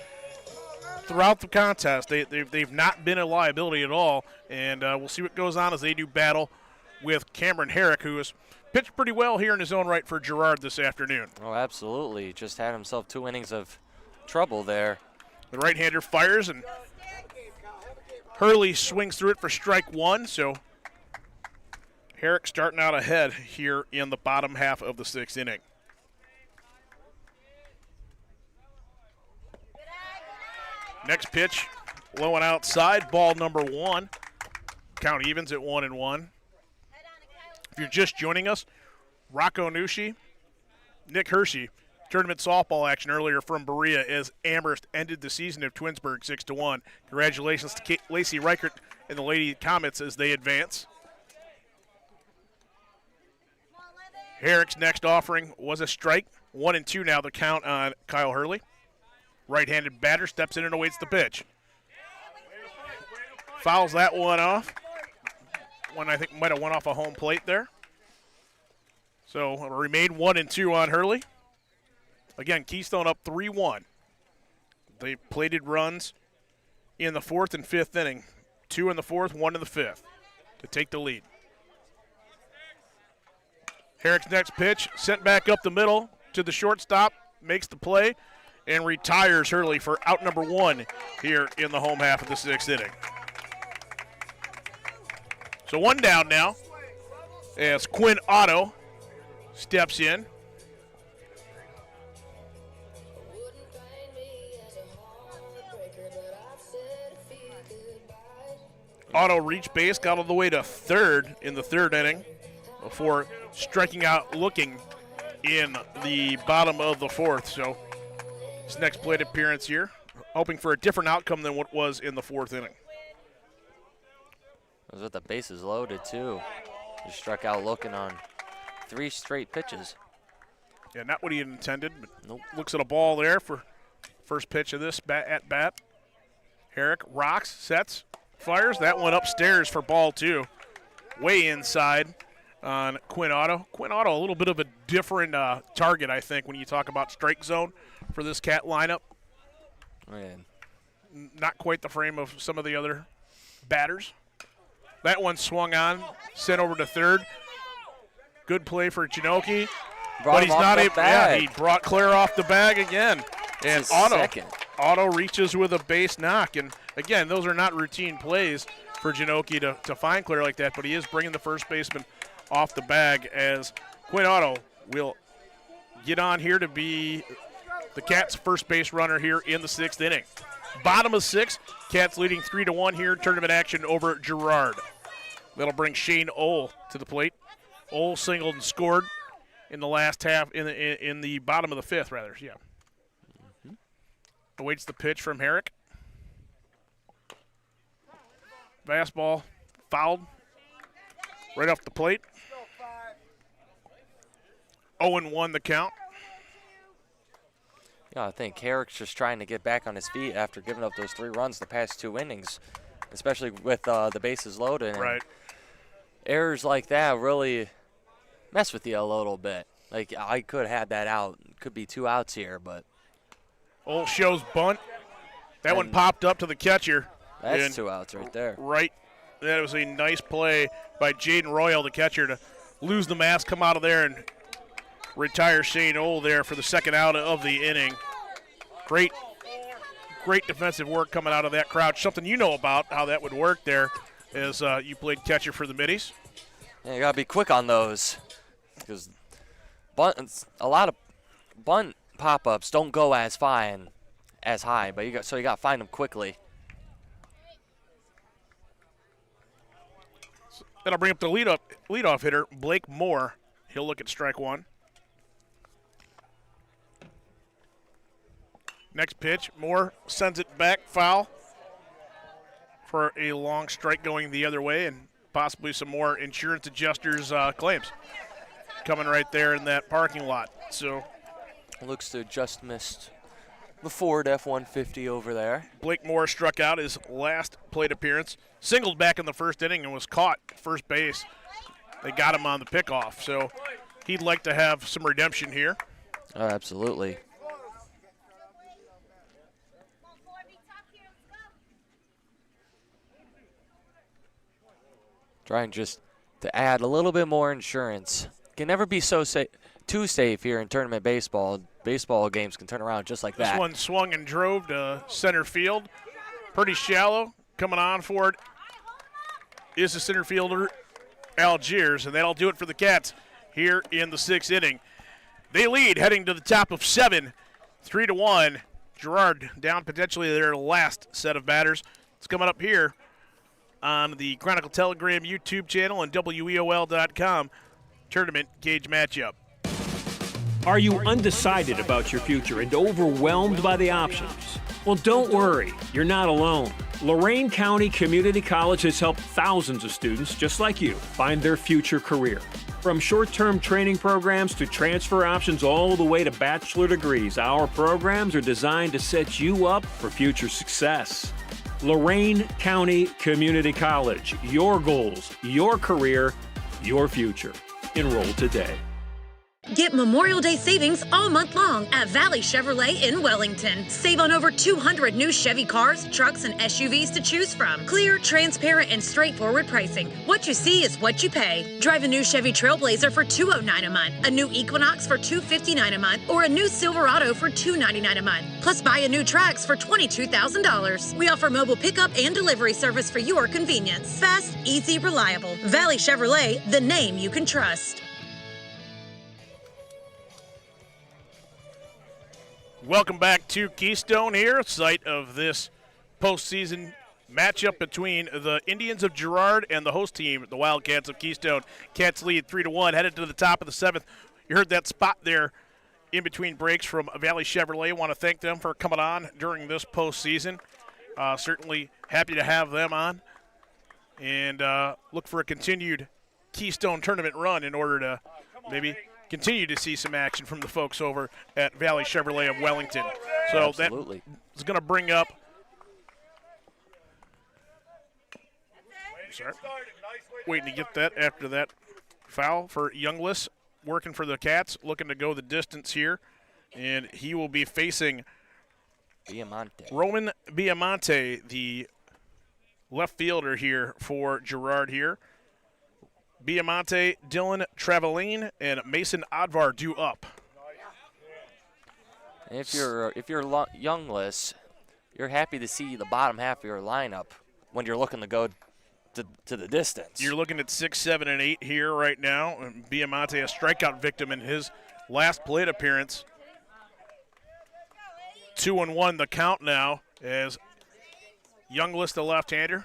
throughout the contest. They've not been a liability at all, and we'll see what goes on as they do battle with Cameron Herrick, who has pitched pretty well here in his own right for Girard this afternoon. Oh, absolutely. Just had himself 2 innings of trouble there. The right-hander fires, and Hurley swings through it for strike 1, so Herrick starting out ahead here in the bottom half of the 6th inning. Next pitch, low and outside, ball number 1. Count evens at 1-1. If you're just joining us, Rocco Nushi, Nick Hershey, tournament softball action earlier from Berea as Amherst ended the season of Twinsburg 6-1. Congratulations to Lacey Reichert and the Lady Comets as they advance. Herrick's next offering was a strike. 1-2 now the count on Kyle Hurley. Right-handed batter steps in and awaits the pitch. Fouls that one off. One I think might have went off a home plate there. So it'll remain 1-2 on Hurley. Again, Keystone up 3-1. They plated runs in the 4th and 5th inning. 2 in the 4th, 1 in the 5th to take the lead. Herrick's next pitch sent back up the middle to the shortstop, makes the play, and retires Hurley for out number 1 here in the home half of the 6th inning. So 1 down now as Quinn Otto steps in. Otto reached base, got all the way to 3rd in the 3rd inning before striking out looking in the bottom of the 4th. So his next plate appearance here, hoping for a different outcome than what was in the 4th inning. It was with the bases loaded, too. He struck out looking on 3 straight pitches. Yeah, not what he intended, but Nope. looks at a ball there for first pitch of this at bat. Herrick rocks, sets, fires. That one upstairs for ball 2. Way inside on Quinn Otto. Quinn Otto, a little bit of a different target, I think, when you talk about strike zone for this Cat lineup. Man. Not quite the frame of some of the other batters. That one swung on, sent over to third. Good play for Chinoki. Brought But him he's off not the able. bag. Yeah, he brought Claire off the bag again. And It's his second. Otto reaches with a base knock. And again, those are not routine plays for Janoki to find Claire like that, but he is bringing the first baseman off the bag as Quinn Otto will get on here to be the Cats' first base runner here in the 6th inning. Bottom of 6, Cats leading 3-1 here in tournament action over Girard. That'll bring Shane Ohl to the plate. Ohl singled and scored in the last half, in the bottom of the 5th, rather. Yeah. Awaits the pitch from Herrick. Fastball fouled right off the plate. 0-1 the count. Yeah, I think Herrick's just trying to get back on his feet after giving up those 3 runs the past 2 innings, especially with the bases loaded. And Right. errors like that really mess with you a little bit. Like, I could have had that out. Could be 2 outs here, but Ohl shows bunt. That one popped up to the catcher. that's And 2 outs right there. Right. That was a nice play by Jaden Royal, the catcher, to lose the mask, come out of there, and retire Shane Ohl there for the second out of the inning. Great defensive work coming out of that crouch. Something you know about how that would work there as you played catcher for the Middies. Yeah, you got to be quick on those because a lot of bunt pop-ups don't go as high, but you got to find them quickly. That'll bring up the leadoff hitter, Blake Moore. He'll look at strike 1. Next pitch, Moore sends it back, foul for a long strike going the other way, and possibly some more insurance adjusters' claims coming right there in that parking lot. So Looks to just missed the Ford F-150 over there. Blake Moore struck out his last plate appearance, singled back in the first inning and was caught first base. They got him on the pickoff, so he'd like to have some redemption here. Oh, absolutely. Trying just to add a little bit more insurance. Can never be too safe here in tournament baseball. Baseball games can turn around just like that. This one swung and drove to center field. Pretty shallow. Coming on for it is the center fielder, Algiers, and that'll do it for the Cats here in the 6th inning. They lead heading to the top of 7, 3-1. Girard down potentially their last set of batters. It's coming up here on the Chronicle Telegram YouTube channel and WEOL.com tournament gauge matchup. Are you undecided about your future and overwhelmed by the options? Well, don't worry, you're not alone. Lorain County Community College has helped thousands of students just like you find their future career. From short-term training programs to transfer options all the way to bachelor degrees, our programs are designed to set you up for future success. Lorain County Community College, your goals, your career, your future. Enroll today. Get Memorial Day savings all month long at Valley Chevrolet in Wellington. Save on over 200 new Chevy cars, trucks, and SUVs to choose from. Clear, transparent, and straightforward pricing. What you see is what you pay. Drive a new Chevy Trailblazer for $209 a month, a new Equinox for $259 a month, or a new Silverado for $299 a month. Plus, buy a new Trax for $22,000. We offer mobile pickup and delivery service for your convenience. Fast, easy, reliable. Valley Chevrolet, the name you can trust. Welcome back to Keystone here, site of this postseason matchup between the Indians of Girard and the host team, the Wildcats of Keystone. Cats lead 3-1, headed to the top of the 7th. You heard that spot there in between breaks from Valley Chevrolet. I want to thank them for coming on during this postseason. Certainly happy to have them on. And look for a continued Keystone tournament run in order to maybe continue to see some action from the folks over at Valley Chevrolet of Wellington. So Absolutely. that is going to bring up. Sorry. Waiting to get that after that foul for Younglis, working for the Cats, looking to go the distance here. And he will be facing Roman Biamonte, the left fielder here for Girard here. Biamonte, Dylan Travaline, and Mason Advar due up. If you're Youngless, you're happy to see the bottom half of your lineup when you're looking to go to the distance. You're looking at 6, 7, and 8 here right now. And Biamonte, a strikeout victim in his last plate appearance. 2-1 the count now as Youngless, the left-hander,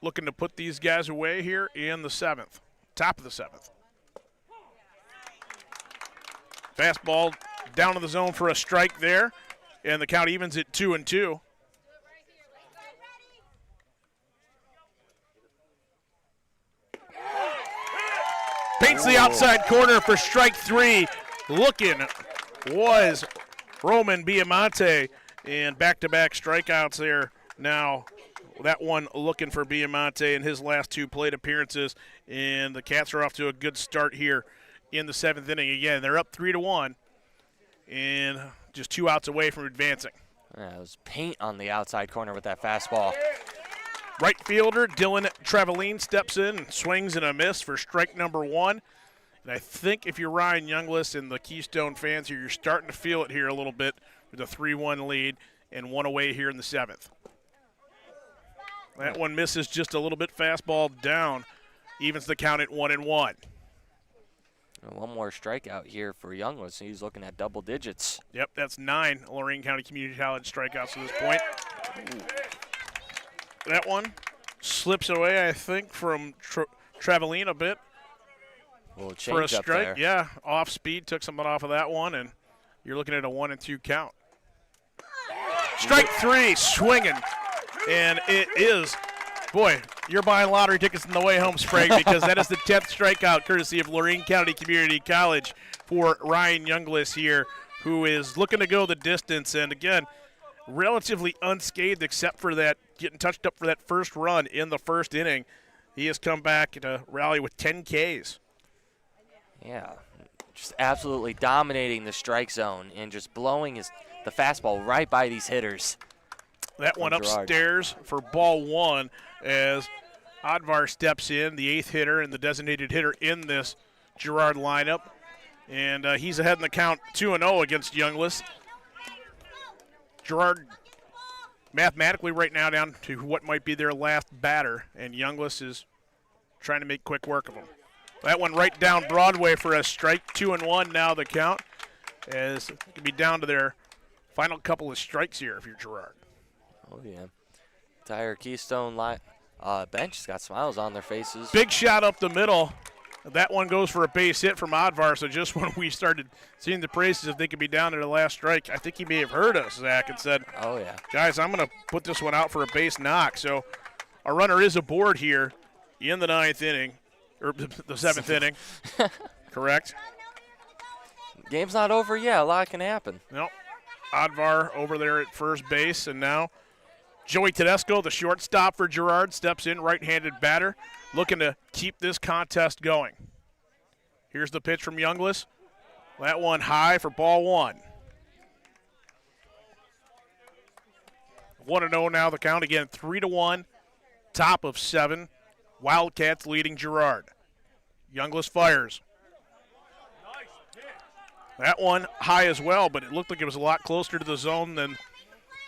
looking to put these guys away here in the 7th, top of the 7th. Fastball down to the zone for a strike there, and the count evens at 2-2. Paints the outside corner for strike 3. Looking was Roman Biamonte, and back-to-back strikeouts there now. That one looking for Biamonte in his last 2 plate appearances, and the Cats are off to a good start here in the 7th inning. Again, they're up 3-1, and just 2 outs away from advancing. Yeah, it was paint on the outside corner with that fastball. Right fielder Dylan Travaline steps in and swings and a miss for strike number 1. And I think if you're Ryan Youngless and the Keystone fans here, you're starting to feel it here a little bit with a 3-1 lead and 1 away here in the 7th. That one misses just a little bit, fastball down, evens the count at 1-1. One more strikeout here for Youngless. He's looking at double digits. Yep, that's 9 Lorraine County Community College strikeouts to this point. That one slips away, I think, from Travaline a bit. For a strike, there. Yeah, off speed, took something off of that one, and you're looking at a 1-2 count. Strike 3, swinging, and it is, boy, you're buying lottery tickets on the way home, Sprague, because that is the 10th strikeout courtesy of Lorraine County Community College for Ryan Youngless here, who is looking to go the distance, and again, relatively unscathed except for that, getting touched up for that first run in the first inning. He has come back to rally with 10 Ks. Yeah, just absolutely dominating the strike zone and just blowing the fastball right by these hitters. That one upstairs for ball 1 as Advar steps in, the 8th hitter and the designated hitter in this Girard lineup. And he's ahead in the count 2-0 against Youngless. Girard mathematically right now down to what might be their last batter, and Youngless is trying to make quick work of him. That one right down Broadway for a strike, 2-1 now the count, as it could be down to their final couple of strikes here if you're Girard. Oh, yeah. Entire Keystone bench has got smiles on their faces. Big shot up the middle. That one goes for a base hit from Advar, so just when we started seeing the praises if they could be down to the last strike, I think he may have heard us, Zach, and said, oh, yeah, guys, I'm going to put this one out for a base knock. So our runner is aboard here in the 9th inning. Or the 7th inning, correct? Game's not over yet. A lot can happen. No. Advar over there at first base, and now Joey Tedesco, the shortstop for Girard, steps in, right-handed batter, looking to keep this contest going. Here's the pitch from Youngless. That one high for ball 1. 1-0 now the count. Again, 3-1, top of 7. Wildcats leading Girard. Youngless fires. That one high as well, but it looked like it was a lot closer to the zone than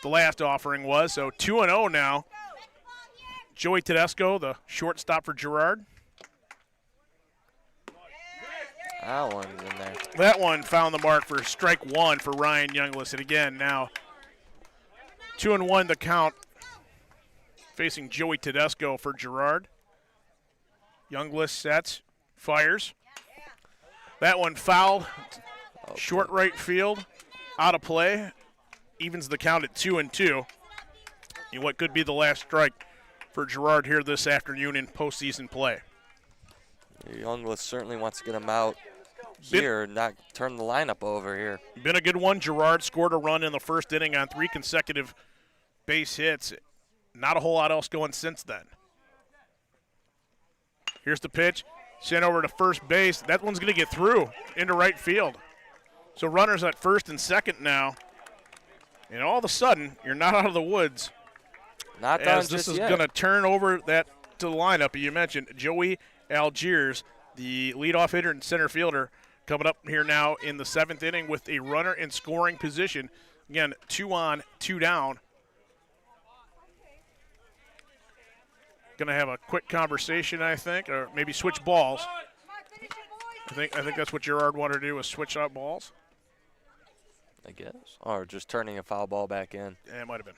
the last offering was. So 2-0 now. Joey Tedesco, the shortstop for Girard. That one's in there. That one found the mark for strike 1 for Ryan Youngless. And again, now 2-1 the count, facing Joey Tedesco for Girard. Youngless sets, fires. That one fouled, short right field, out of play. Evens the count at 2-2. And what could be the last strike for Girard here this afternoon in postseason play. Younglist certainly wants to get him out here, not turn the lineup over here. Been a good one. Girard scored a run in the first inning on 3 consecutive base hits. Not a whole lot else going since then. Here's the pitch. Sent over to first base. That one's going to get through into right field. So runners at first and second now. And all of a sudden, you're not out of the woods. Not done as this just is yet. going to turn over that to the lineup. You mentioned Joey Algiers, the leadoff hitter and center fielder, coming up here now in the 7th inning with a runner in scoring position. Again, 2 on, 2 down. Going to have a quick conversation, I think, or maybe switch balls. I think that's what Girard wanted to do, was switch out balls. I guess. Or just turning a foul ball back in. Yeah, it might have been.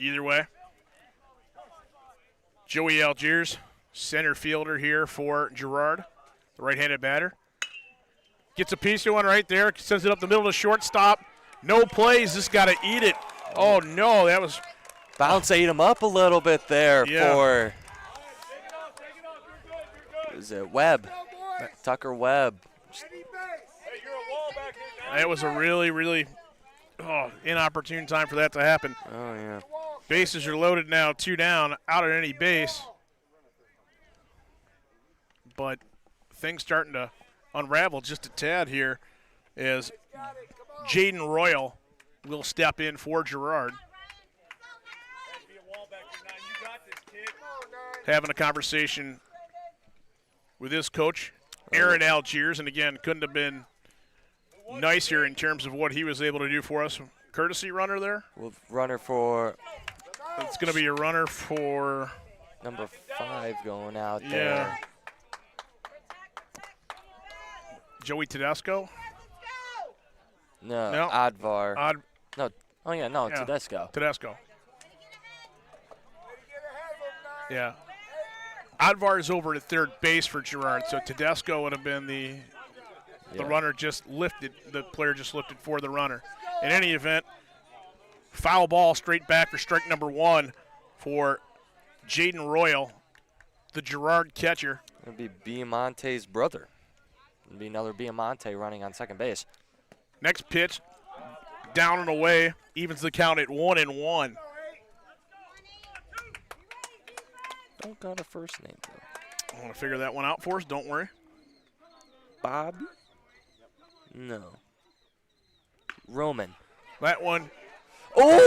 Either way, Joey Algiers, center fielder here for Girard, the right-handed batter. Gets a piece of one right there, sends it up the middle to shortstop. No plays, just got to eat it. Oh, no, that was... Bounce ate him up a little bit there for, is it Webb? Tucker Webb. That was a really, really inopportune time for that to happen. Oh, yeah. Bases are loaded now, 2 down, out at any base. But things starting to unravel just a tad here as Jaden Royal will step in for Girard. Having a conversation with his coach, Aaron Algiers, and again, couldn't have been nicer in terms of what he was able to do for us. Courtesy runner there. Well, runner for. It's going to be a runner for number 5 going out yeah. there. Joey Tedesco. No, Advar. No. Tedesco. Tedesco. Yeah. Advar is over at third base for Girard, so Tedesco would have been the runner just lifted, the player just lifted for the runner. In any event, foul ball straight back for strike number 1 for Jaden Royal, the Girard catcher. It'll be Biamonte's brother. It'll be another Biamonte running on second base. Next pitch, down and away, evens the count at 1-1. Don't got a first name, though. I want to figure that one out for us. Don't worry. Bob? No. Roman. That one. Oh!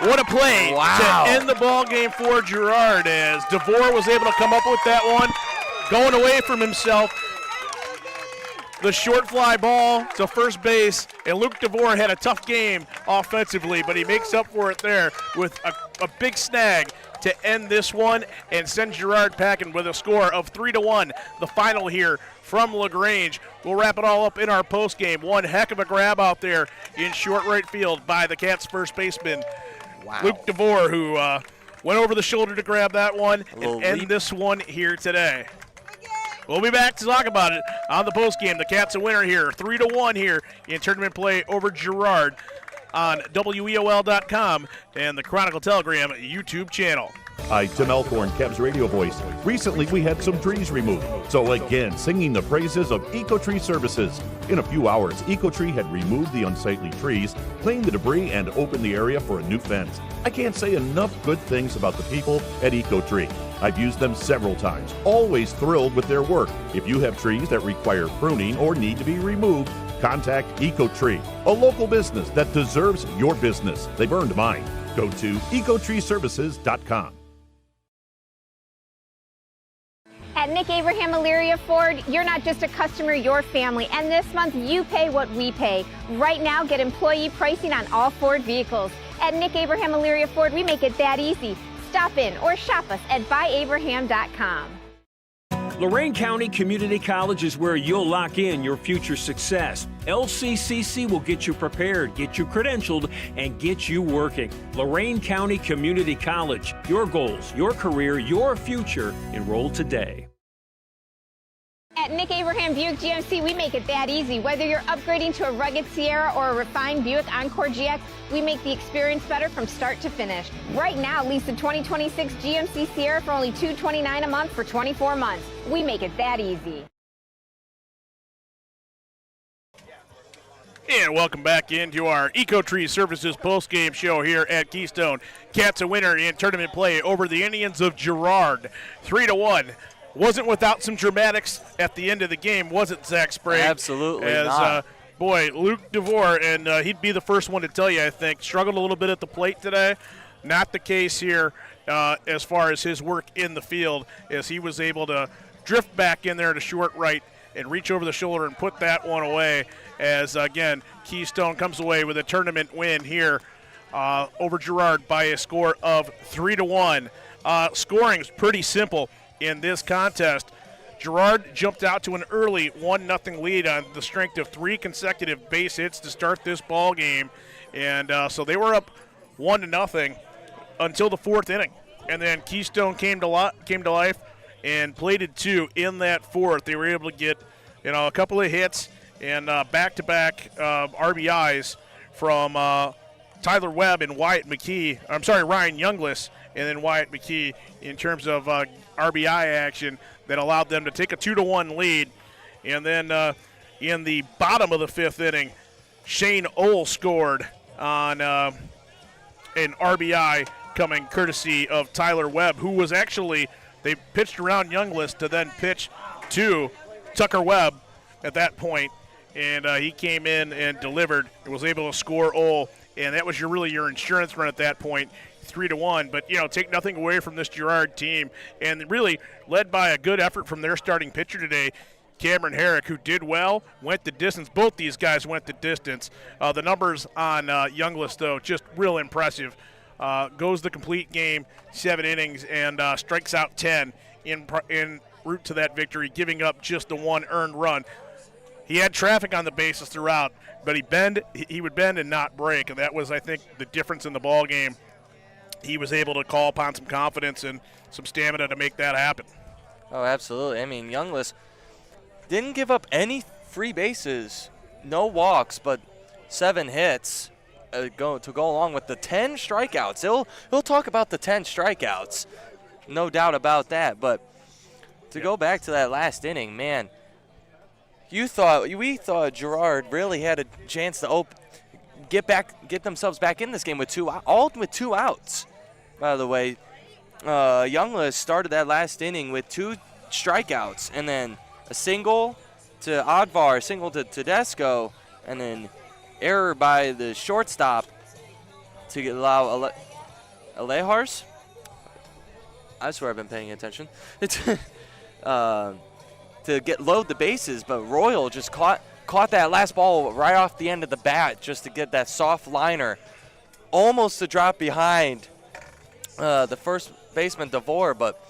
And what a play to end the ball game for Girard as DeVore was able to come up with that one, going away from himself. The short fly ball to first base, and Luke DeVore had a tough game offensively, but he makes up for it there with a big snag to end this one and send Girard packing with a score of 3-1. The final here from LaGrange. We'll wrap it all up in our postgame. One heck of a grab out there in short right field by the Cats' first baseman, Luke DeVore, who went over the shoulder to grab that one and end this one here today. We'll be back to talk about it on the postgame. The Cats a winner here, 3-1 here in tournament play over Girard on WEOL.com and the Chronicle Telegram YouTube channel. Hi, Tim Elkhorn, Cavs radio voice. Recently, we had some trees removed. So again, singing the praises of EcoTree Services. In a few hours, EcoTree had removed the unsightly trees, cleaned the debris, and opened the area for a new fence. I can't say enough good things about the people at EcoTree. I've used them several times, always thrilled with their work. If you have trees that require pruning or need to be removed, contact EcoTree, a local business that deserves your business. They've earned mine. Go to ecotreeservices.com. At Nick Abraham Elyria Ford, you're not just a customer, you're family. And this month, you pay what we pay. Right now, get employee pricing on all Ford vehicles. At Nick Abraham Elyria Ford, we make it that easy. Stop in or shop us at buyabraham.com. Lorain County Community College is where you'll lock in your future success. LCCC will get you prepared, get you credentialed, and get you working. Lorain County Community College. Your goals, your career, your future. Enroll today. At Nick Abraham Buick GMC, we make it that easy. Whether you're upgrading to a rugged Sierra or a refined Buick Encore GX, we make the experience better from start to finish. Right now, lease the 2026 GMC Sierra for only $229 a month for 24 months. We make it that easy. And welcome back into our EcoTree Services postgame show here at Keystone. Cats a winner in tournament play over the Indians of Girard, 3-1. Wasn't without some dramatics at the end of the game, was it, Zach Sprague? Absolutely not. Boy, Luke DeVore, and he'd be the first one to tell you, I think, struggled a little bit at the plate today. Not the case here as far as his work in the field, as he was able to drift back in there to short right and reach over the shoulder and put that one away. As, again, Keystone comes away with a tournament win here over Girard by a score of 3-1. Scoring's pretty simple in this contest. Girard jumped out to an early 1-0 lead on the strength of 3 consecutive base hits to start this ball game. And so they were up 1-0 until the 4th inning. And then Keystone came to life and plated 2 in that 4th. They were able to get, a couple of hits and back-to-back RBIs from Tyler Webb and Ryan Younglis, and then Wyatt McKee in terms of RBI action that allowed them to take a 2-1 lead. And then in the bottom of the 5th inning, Shane Ohl scored on an RBI coming courtesy of Tyler Webb, who was actually, they pitched around Younglis to then pitch to Tucker Webb at that point. And he came in and delivered and was able to score Ohl. And that was your insurance run at that point, 3-1. But, take nothing away from this Girard team. And really led by a good effort from their starting pitcher today, Cameron Herrick, who did well, went the distance. Both these guys went the distance. The numbers on Younglis, though, just real impressive. Goes the complete game, 7 innings, and strikes out 10 in route to that victory, giving up just the 1 earned run. He had traffic on the bases throughout, but he would bend and not break, and that was, I think, the difference in the ball game. He was able to call upon some confidence and some stamina to make that happen. Oh, absolutely. I mean, Younglis didn't give up any free bases, no walks, but 7 hits to go along with the 10 strikeouts. He'll talk about the 10 strikeouts, no doubt about that. But to go back to that last inning, man, we thought Girard really had a chance to get themselves back in this game with 2 outs. By the way, Younglis started that last inning with 2 strikeouts, and then a single to Advar, a single to Tedesco, and then error by the shortstop to allow Alejars. I swear I've been paying attention. To load the bases, but Royal just caught that last ball right off the end of the bat just to get that soft liner, almost to drop behind the first baseman DeVore. But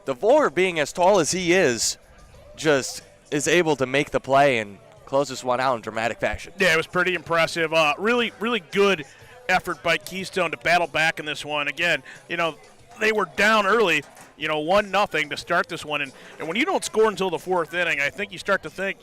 DeVore, being as tall as he is, just is able to make the play and close this one out in dramatic fashion. Yeah, it was pretty impressive. Really, really good effort by Keystone to battle back in this one. Again, they were down early, 1-0 to start this one. And when you don't score until the 4th inning, I think you start to think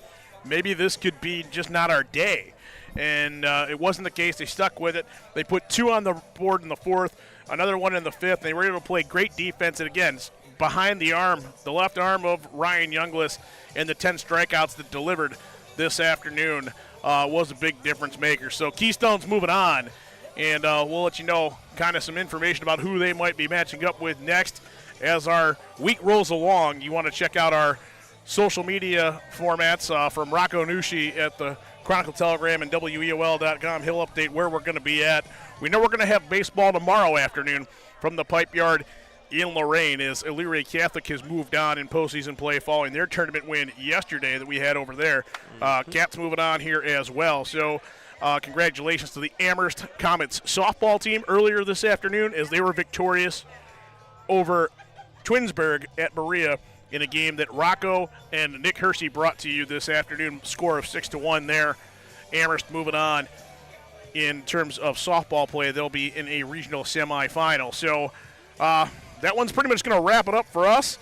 maybe this could be just not our day. And it wasn't the case. They stuck with it. They put 2 on the board in the 4th, another one in the 5th. They were able to play great defense. And, again, behind the left arm of Ryan Younglis, and the 10 strikeouts that delivered this afternoon was a big difference maker. So Keystone's moving on. And we'll let you know kind of some information about who they might be matching up with next as our week rolls along. You want to check out our social media formats from Rocco Nucci at the Chronicle Telegram and WEOL.com. He'll update where we're going to be at. We know we're going to have baseball tomorrow afternoon from the Pipe Yard in Lorraine, as Elyria Catholic has moved on in postseason play following their tournament win yesterday that we had over there. Cats moving on here as well. So congratulations to the Amherst Comets softball team earlier this afternoon, as they were victorious over Twinsburg at Berea in a game that Rocco and Nick Hersey brought to you this afternoon. Score of 6-1 there. Amherst moving on in terms of softball play. They'll be in a regional semifinal. So that one's pretty much going to wrap it up for us.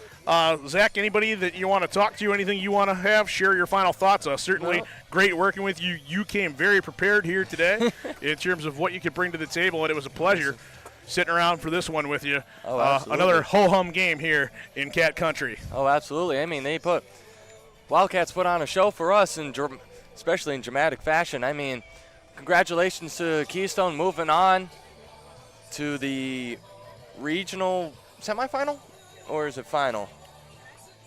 Zach, anybody that you want to talk to, anything you want to have, share your final thoughts. Certainly great working with you. You came very prepared here today in terms of what you could bring to the table, and it was a pleasure sitting around for this one with you. Another ho-hum game here in Cat Country. Oh, absolutely. I mean, Wildcats put on a show for us, and especially in dramatic fashion. I mean, congratulations to Keystone moving on to the regional semifinal, or is it final?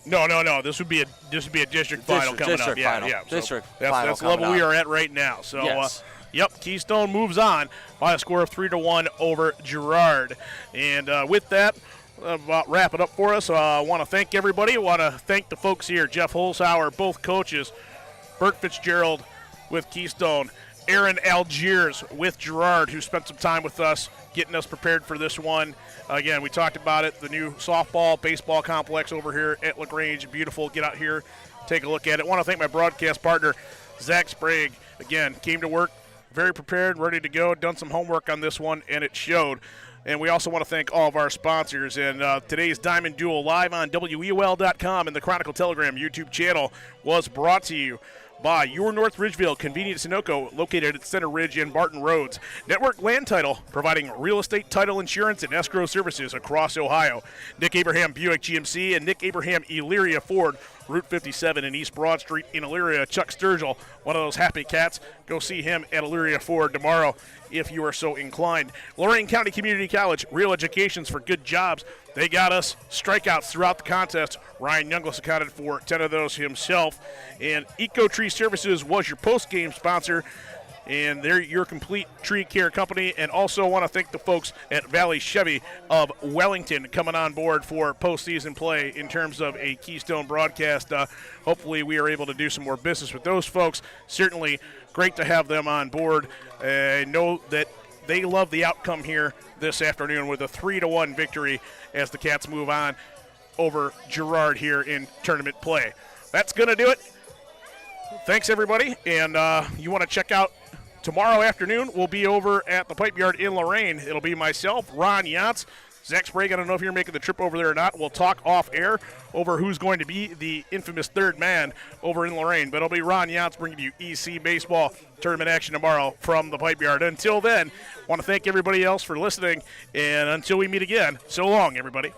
No. This would be a district final coming up. Final. Yeah. District final. That's the level we are at right now. So, yes. Keystone moves on by a score of 3-1 over Girard. And with that, about wrap it up for us. I want to thank everybody. I want to thank the folks here, Jeff Holzhauer, both coaches, Bert Fitzgerald with Keystone, Aaron Algiers with Girard, who spent some time with us getting us prepared for this one. Again, we talked about it, the new softball, baseball complex over here at LaGrange. Beautiful. Get out here, take a look at it. I want to thank my broadcast partner, Zach Sprague. Again, came to work very prepared, ready to go, done some homework on this one, and it showed. And we also want to thank all of our sponsors. And today's Diamond Duel live on WEOL.com and the Chronicle Telegram YouTube channel was brought to you by Your North Ridgeville Convenience Sunoco, located at Center Ridge and Barton Roads. Network Land Title, providing real estate title insurance and escrow services across Ohio. Nick Abraham Buick GMC and Nick Abraham Elyria Ford, Route 57 in East Broad Street in Elyria. Chuck Sturgill, one of those happy cats. Go see him at Elyria Ford tomorrow if you are so inclined. Lorain County Community College, real educations for good jobs. They got us strikeouts throughout the contest. Ryan Youngles accounted for 10 of those himself. And Eco Tree Services was your post-game sponsor. And they're your complete tree care company. And also want to thank the folks at Valley Chevy of Wellington coming on board for postseason play in terms of a Keystone broadcast. Hopefully we are able to do some more business with those folks. Certainly great to have them on board. I know that they love the outcome here this afternoon with a 3-1 victory as the Cats move on over Girard here in tournament play. That's going to do it. Thanks, everybody. And you want to check out tomorrow afternoon, we'll be over at the Pipe Yard in Lorain. It'll be myself, Ron Yantz, Zach Sprague. I don't know if you're making the trip over there or not. We'll talk off air over who's going to be the infamous third man over in Lorain. But it'll be Ron Yantz bringing you EC baseball tournament action tomorrow from the Pipe Yard. Until then, want to thank everybody else for listening. And until we meet again, so long, everybody.